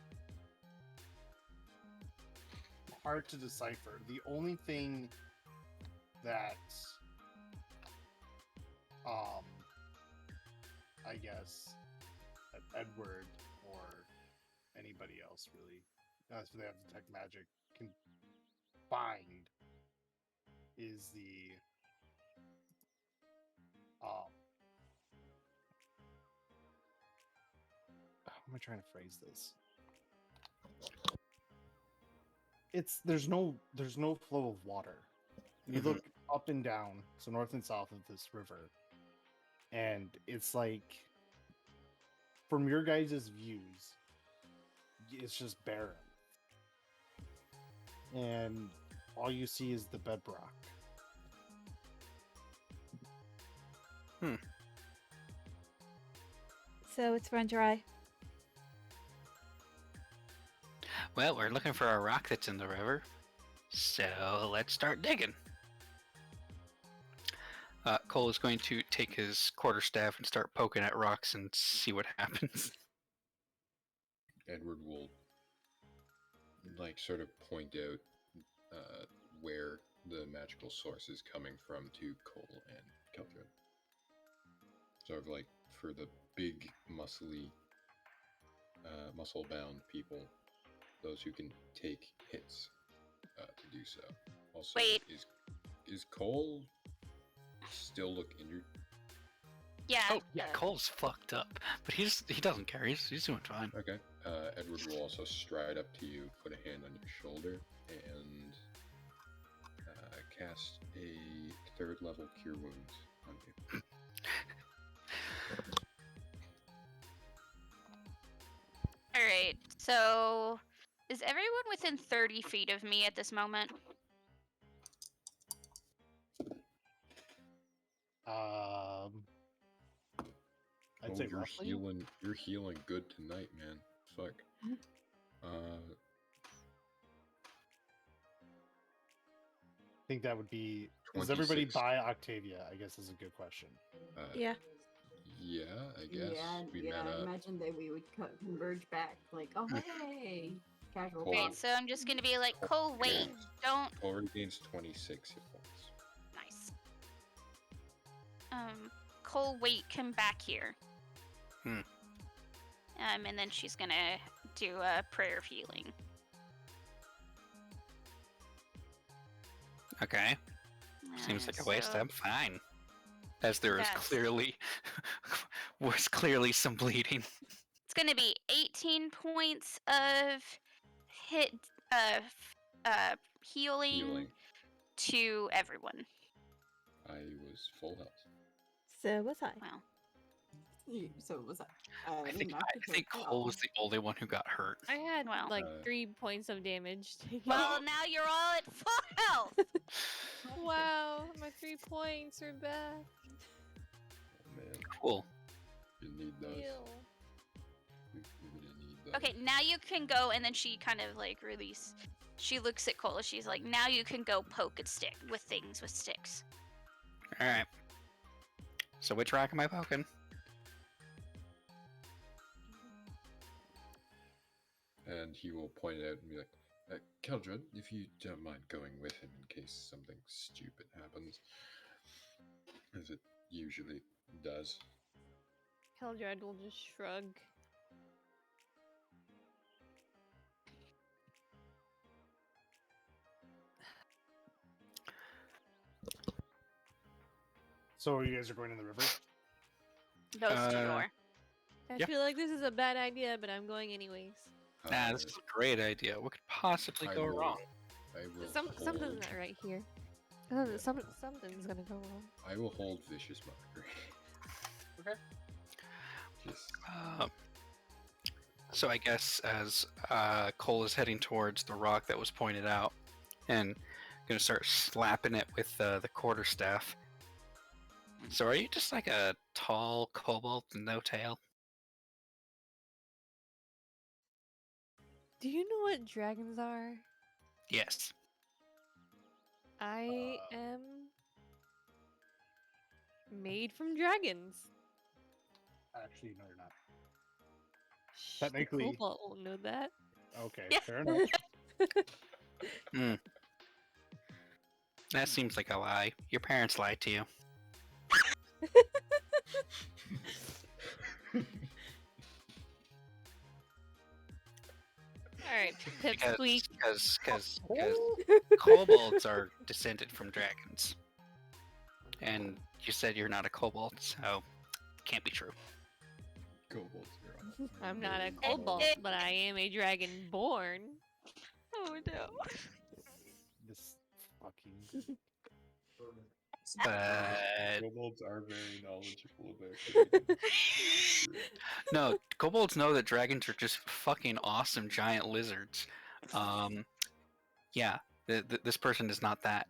hard to decipher. The only thing that, I guess, that Edward or anybody else really, if they have detect magic, can find is the how am I trying to phrase this? It's there's no flow of water. You look up and down, so north and south of this river, and it's like from your guys' views, it's just barren, and all you see is the bedrock. So it's run dry. Well, we're looking for a rock that's in the river, so let's start digging. Cole is going to take his quarterstaff and start poking at rocks and see what happens. Edward will sort of point out where the magical source is coming from to Cole and Keldred. Sort of like for the big, muscly, muscle-bound people, those who can take hits to do so. Also, Wait. Is Cole still look injured? Yeah. Oh yeah, Cole's fucked up, but he doesn't care. He's doing fine. Okay. Edward will also stride up to you, put a hand on your shoulder, and cast a 3rd level Cure Wounds on you. Alright, so is everyone within 30 feet of me at this moment? I'd say you're roughly. You're healing good tonight, man. Fuck. I think that would be. Is everybody 26. by Octavia? I guess is a good question. Yeah. Yeah, I guess we met I up. imagine that we would converge back, like, oh hey, casual. Cole- Alright, so I'm just gonna be like, Cole, wait, don't. Cole regains 26 hit points. Nice. Cole, wait, come back here. And then she's gonna do a prayer of healing. Okay. Seems like a waste. So- I'm fine. As there is Yes. clearly some bleeding. It's gonna be 18 points of healing to everyone. I was full health. So was I. Wow. So was that? I think Cole was the only one who got hurt. I had Well. like 3 points of damage. Well, now you're all at full health. Wow, my 3 points are back. Oh man, Cool. you need those. Ew. You're gonna need those. Okay, now you can go, and then she kind of like release. She looks at Cole. She's like, now you can go poke at stick with things with sticks. All right. So which rock am I poking? And he will point it out and be like, Keldred, if you don't mind going with him in case something stupid happens, as it usually does. Keldred will just shrug. So you guys are going in the river? Those two are. I Yeah. feel like this is a bad idea, but I'm going anyways. Nah, this is a great idea. What could possibly go wrong? I will Something's hold, not right here. Something's gonna go wrong. I will hold vicious mockery. Okay. Just So I guess as Cole is heading towards the rock that was pointed out, and gonna start slapping it with the quarterstaff. So are you just like a tall kobold with no tail? Do you know what dragons are? Yes. I am made from dragons. Actually, no, you're not. Shh, Technically- the cobalt won't know that. Okay, fair enough. That seems like a lie. Your parents lied to you. Alright, pipsqueak. Because kobolds are descended from dragons. And you said you're not a kobold, so can't be true. Kobolds are all I'm not a very kobold, tall. but I am a dragonborn. Oh no. This fucking. But Kobolds are very knowledgeable about dragons. no, kobolds know that dragons are just fucking awesome giant lizards. Yeah, this person is not that.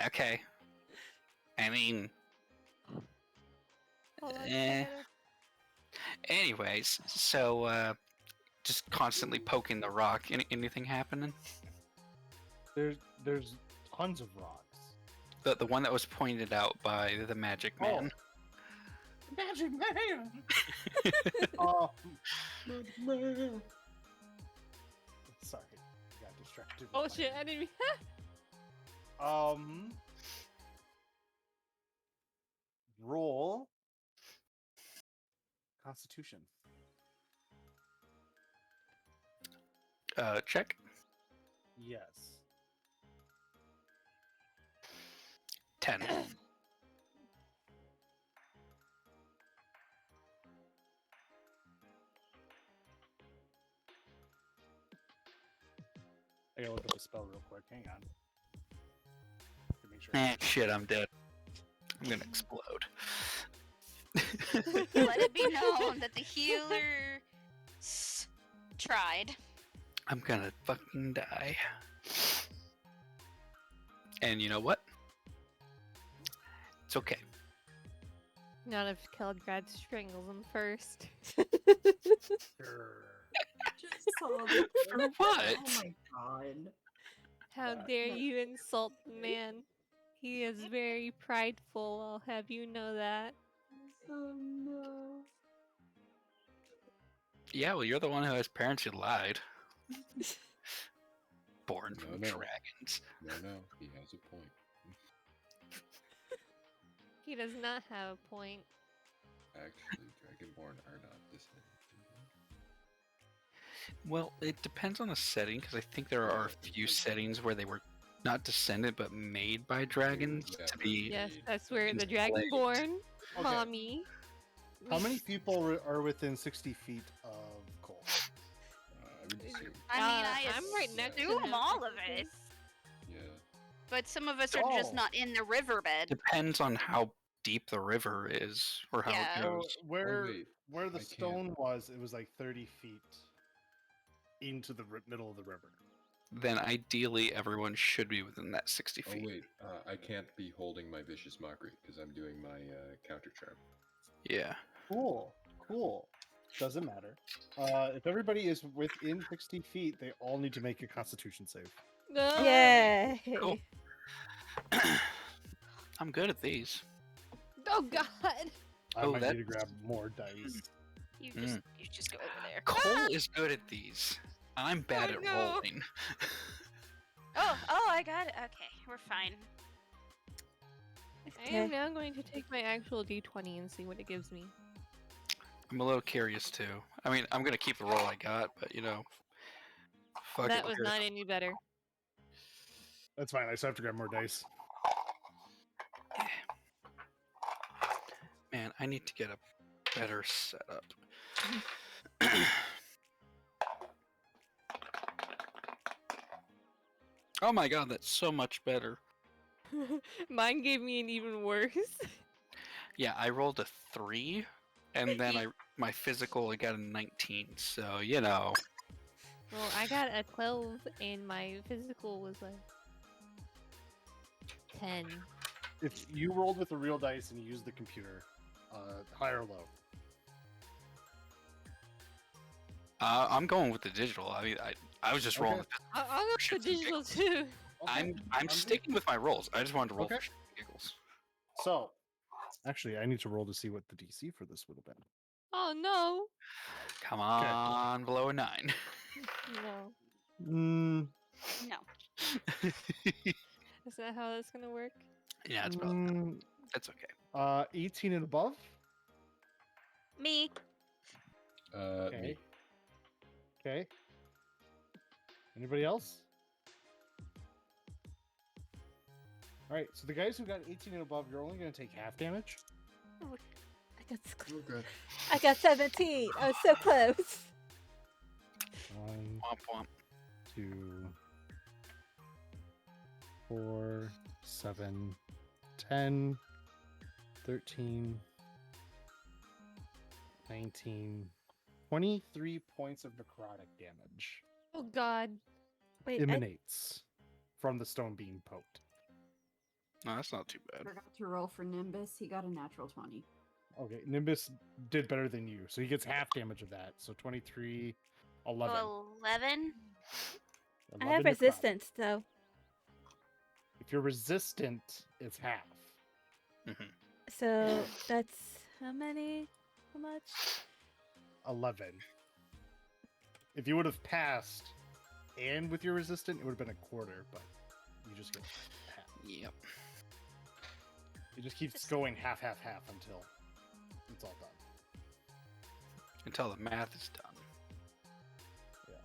Okay. I mean, Hold on, eh. I gotta- Anyways, so just constantly poking the rock. Anything happening? There's tons of rocks. The one that was pointed out by the magic man. Magic man. Oh, man. Sorry, got distracted. Oh with my- shit, I didn't. Roll Constitution. Check. Yes. 10. I gotta look up the spell real quick. Hang on. To make sure. Shit, I'm dead. I'm gonna explode. Let it be known that the healer tried. I'm gonna fucking die. And you know what? It's okay. Not if Keldgrad strangles him first. Just saw the For clip. what? Oh my god. How dare you insult the man? He is very prideful, I'll have you know that. Oh no. Yeah, well, you're the one who has parents who lied. Born No, from no. dragons. No, he has a point. He does not have a point. Actually, Dragonborn are not descended. Well, it depends on the setting, because I think there are a few settings where they were not descended but made by dragons Yeah, to be. Yes, Indeed. that's where the enslaved. Dragonborn, Okay. mommy. How many people are within 60 feet of Cole? I would assume. I mean, I'm right next to assume him, all of it. Yeah. But some of us are just Oh. not in the riverbed. Depends on how deep the river is or how Yeah. it So goes. where wait, where the I can't. stone was, it was like 30 feet into the middle of the river. Then ideally everyone should be within that 60 Oh feet. wait, I can't be holding my vicious mockery because I'm doing my counter charm. Yeah. Cool. Doesn't matter. If everybody is within 60 feet, they all need to make a Constitution save. No. Yay! Cool. I'm good at these. Oh god. I Oh, might that- need to grab more dice. You just go over there. Cole is good at these. I'm bad Oh, at no. rolling. Oh, I got it. Okay, we're fine. I am Okay. now going to take my actual d20 and see what it gives me. I'm a little curious too. I mean, I'm gonna keep the roll I got, but you know, fuck That it. was not any better. That's fine. I still have to grab more dice. Man, I need to get a better setup. Oh my god, that's so much better. Mine gave me an even worse. Yeah, I rolled a 3, and then my physical I got a 19. So you know, Well, I got a 12 and my physical was like 10. If you rolled with the real dice and you used the computer, high or low? I'm going with the digital. I mean, I was just rolling. Okay. I'll go for Shits and digital giggles. too. I'm good. sticking with my rolls. I just wanted to roll Okay. for shits and giggles. So, actually, I need to roll to see what the DC for this would have been. Oh no. Come on, below a 9. No. Mm, No. Is that how that's gonna work? Yeah, it's probably mm, that's okay. 18 and above. Me. Okay. Me. Okay. Anybody else? All right. So the guys who got 18 and above, you're only going to take half damage. Okay. I got 17. I was so close. 1, Womp womp. 2, 4, 7, 10, 13, 19, 23 points of necrotic damage Oh God. Wait, emanates from the stone being poked. No, that's not too bad. Forgot to roll for Nimbus. He got a natural 20. Okay, Nimbus did better than you, so he gets half damage of that. So 23, 11. Oh, 11. I have 11 necrotic. resistance, though. If you're resistant, it's half. So that's how many? How much? 11. If you would have passed and with your resistant, it would have been a quarter, but you just get half. Yep. It just keeps going half, half, half until it's all done. Until the math is done. Yeah.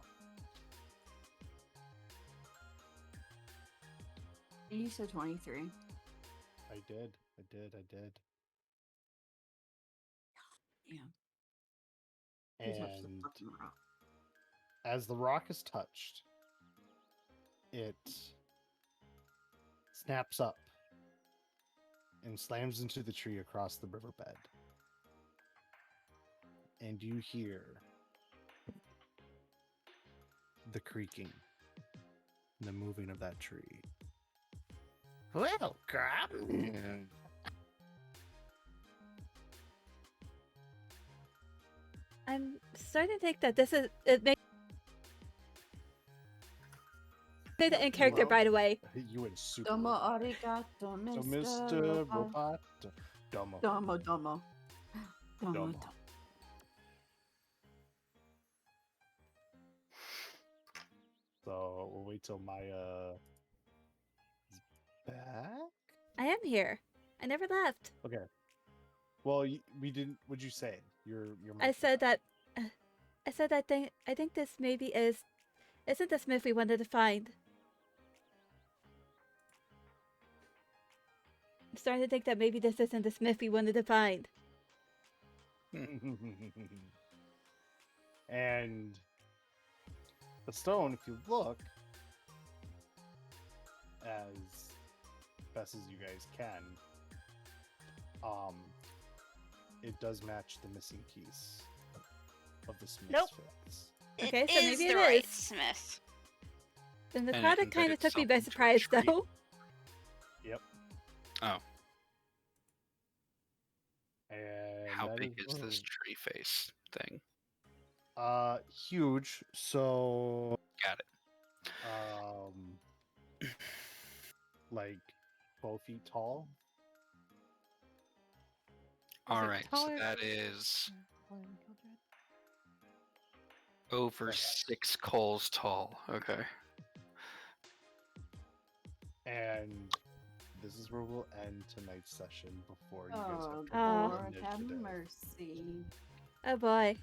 You said 23. I did. Yeah. He touched the And fucking rock. as the rock is touched, it snaps up and slams into the tree across the riverbed. And you hear the creaking, the moving of that tree. Welcome. I'm starting to think that this is it makes say the in character Well, right away. You went super. Domo robot. arigato, So, Mr. Mr. Robot, Domo. Domo, domo. Domo, Domo. domo. So we'll wait till Maya is back. I am here. I never left. Okay. Well, we didn't. What'd you say? Your I said that. I said I think this maybe isn't the smith we wanted to find. I'm starting to think that maybe this isn't the smith we wanted to find. And the stone, if you look, as best as you guys can, it does match the missing piece of the smith's Nope. face. Okay, It so is maybe the it right is. Smith. The And it necrotic kind of embedded took me itself by into the surprise, tree. though. Yep. Oh, And how that big is this really- tree face thing? Huge. So Got it. like 12 feet tall. All it right, so taller that than- is Fallen Mildred? over 6 coals tall. Okay. And this is where we'll end tonight's session before you guys Oh, have to roll Lord, have initiative. mercy. Oh boy.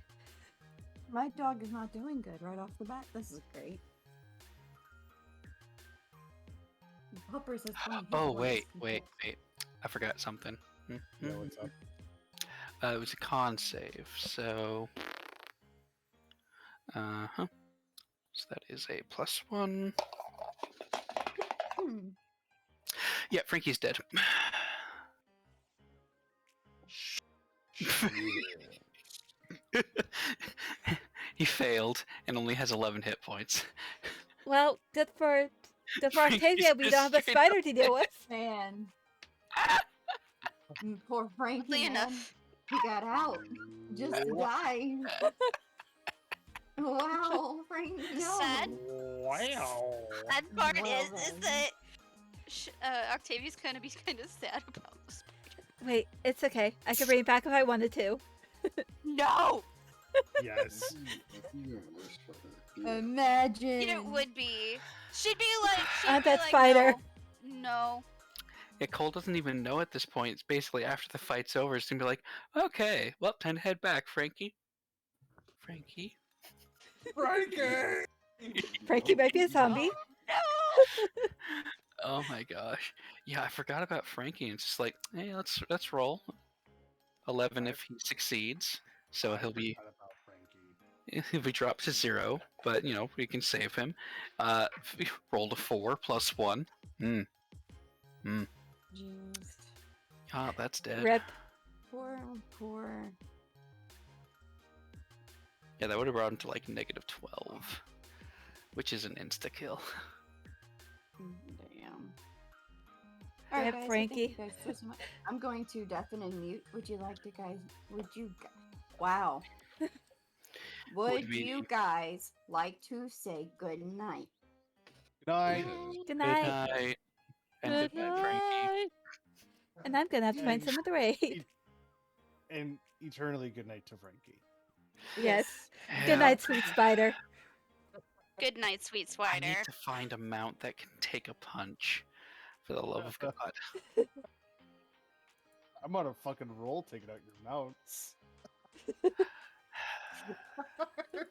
My dog is not doing good right off the bat. This is great. Puppers has 20 hit Oh, points. wait. I forgot something. Yeah, what's up? It was a con save, so. So that is a +1. Hmm. Yeah, Frankie's dead. He failed and only has 11 hit points. Well, good for Frankie's Octavia. We just don't have a straight spider up to deal with. Man. Poor Frankie, Oddly man. enough. He got out just to die. Wow, Frankie, no. Sad. Wow. Sad part Well is then. that Octavia's gonna be kind of sad about this. Wait, it's okay. I could bring it back if I wanted to. No! Yes. That'd be even worse for her. Do it. Imagine. It would be. She'd be like, That spider. No. Yeah, Cole doesn't even know at this point. It's basically after the fight's over, it's gonna be like, okay, well, time to head back, Frankie. Frankie? Frankie! Frankie might be a zombie. Oh my gosh. Yeah, I forgot about Frankie. It's just like, hey, let's roll. 11 if he succeeds. So I he'll be forgot about Frankie. he'll be dropped to 0, but we can save him. Rolled a 4 plus 1. Jeez. Ah, that's dead. Rip. Poor. Yeah, that would have brought him to like -12, which is an insta kill. Damn. I Alright, have guys, I Frankie. thank you guys so much. I'm going to deafen and mute. Would you like to guys? Wow. Would we- you guys like to say good night? Good night. Good Good night. night. And good night, Frankie. And I'm gonna have to find some of the raid. And eternally good night to Frankie. Yes. Yeah, Good night, sweet spider. Good night, sweet I need spider. to find a mount that can take a punch. For the love of God. I'm on a fucking roll taking out your mounts. I'm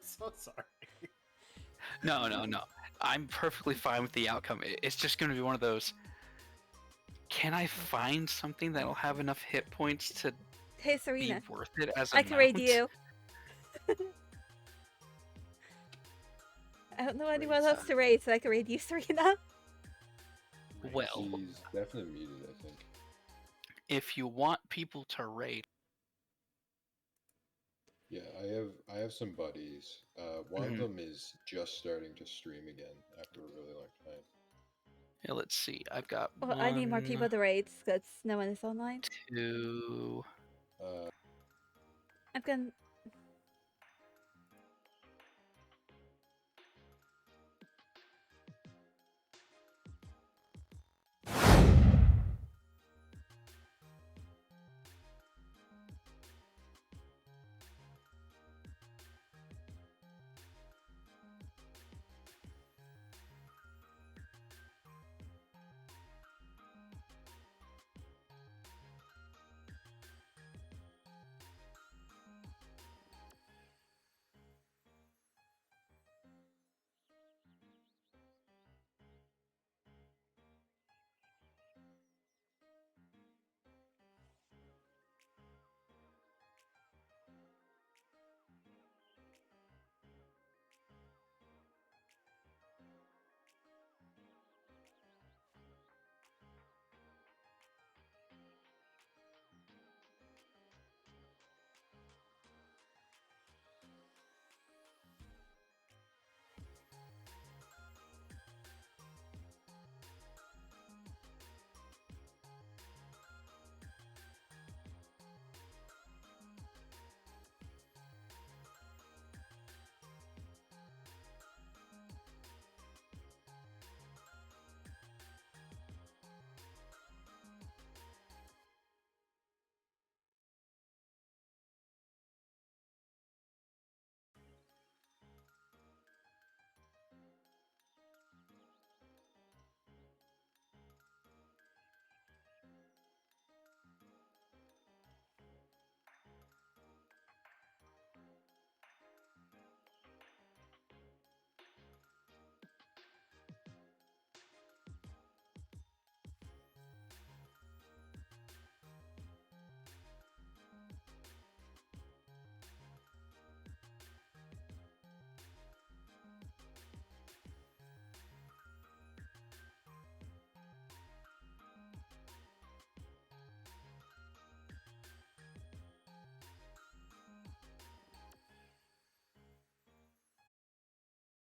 so sorry. No. I'm perfectly fine with the outcome. It's just going to be one of those. Can I find something that'll have enough hit points to Hey, be Serena. worth it as a I can raid mount? you. I don't know anyone else to raid, so I can raid you, Serena. Well, She's definitely muted, I think. if you want people to raid, Yeah, I have some buddies. One Mhm. of them is just starting to stream again after a really long time. yeah, let's see. I've got Well, I need more people to raid because no one is online. 2. Uh, I'm gonna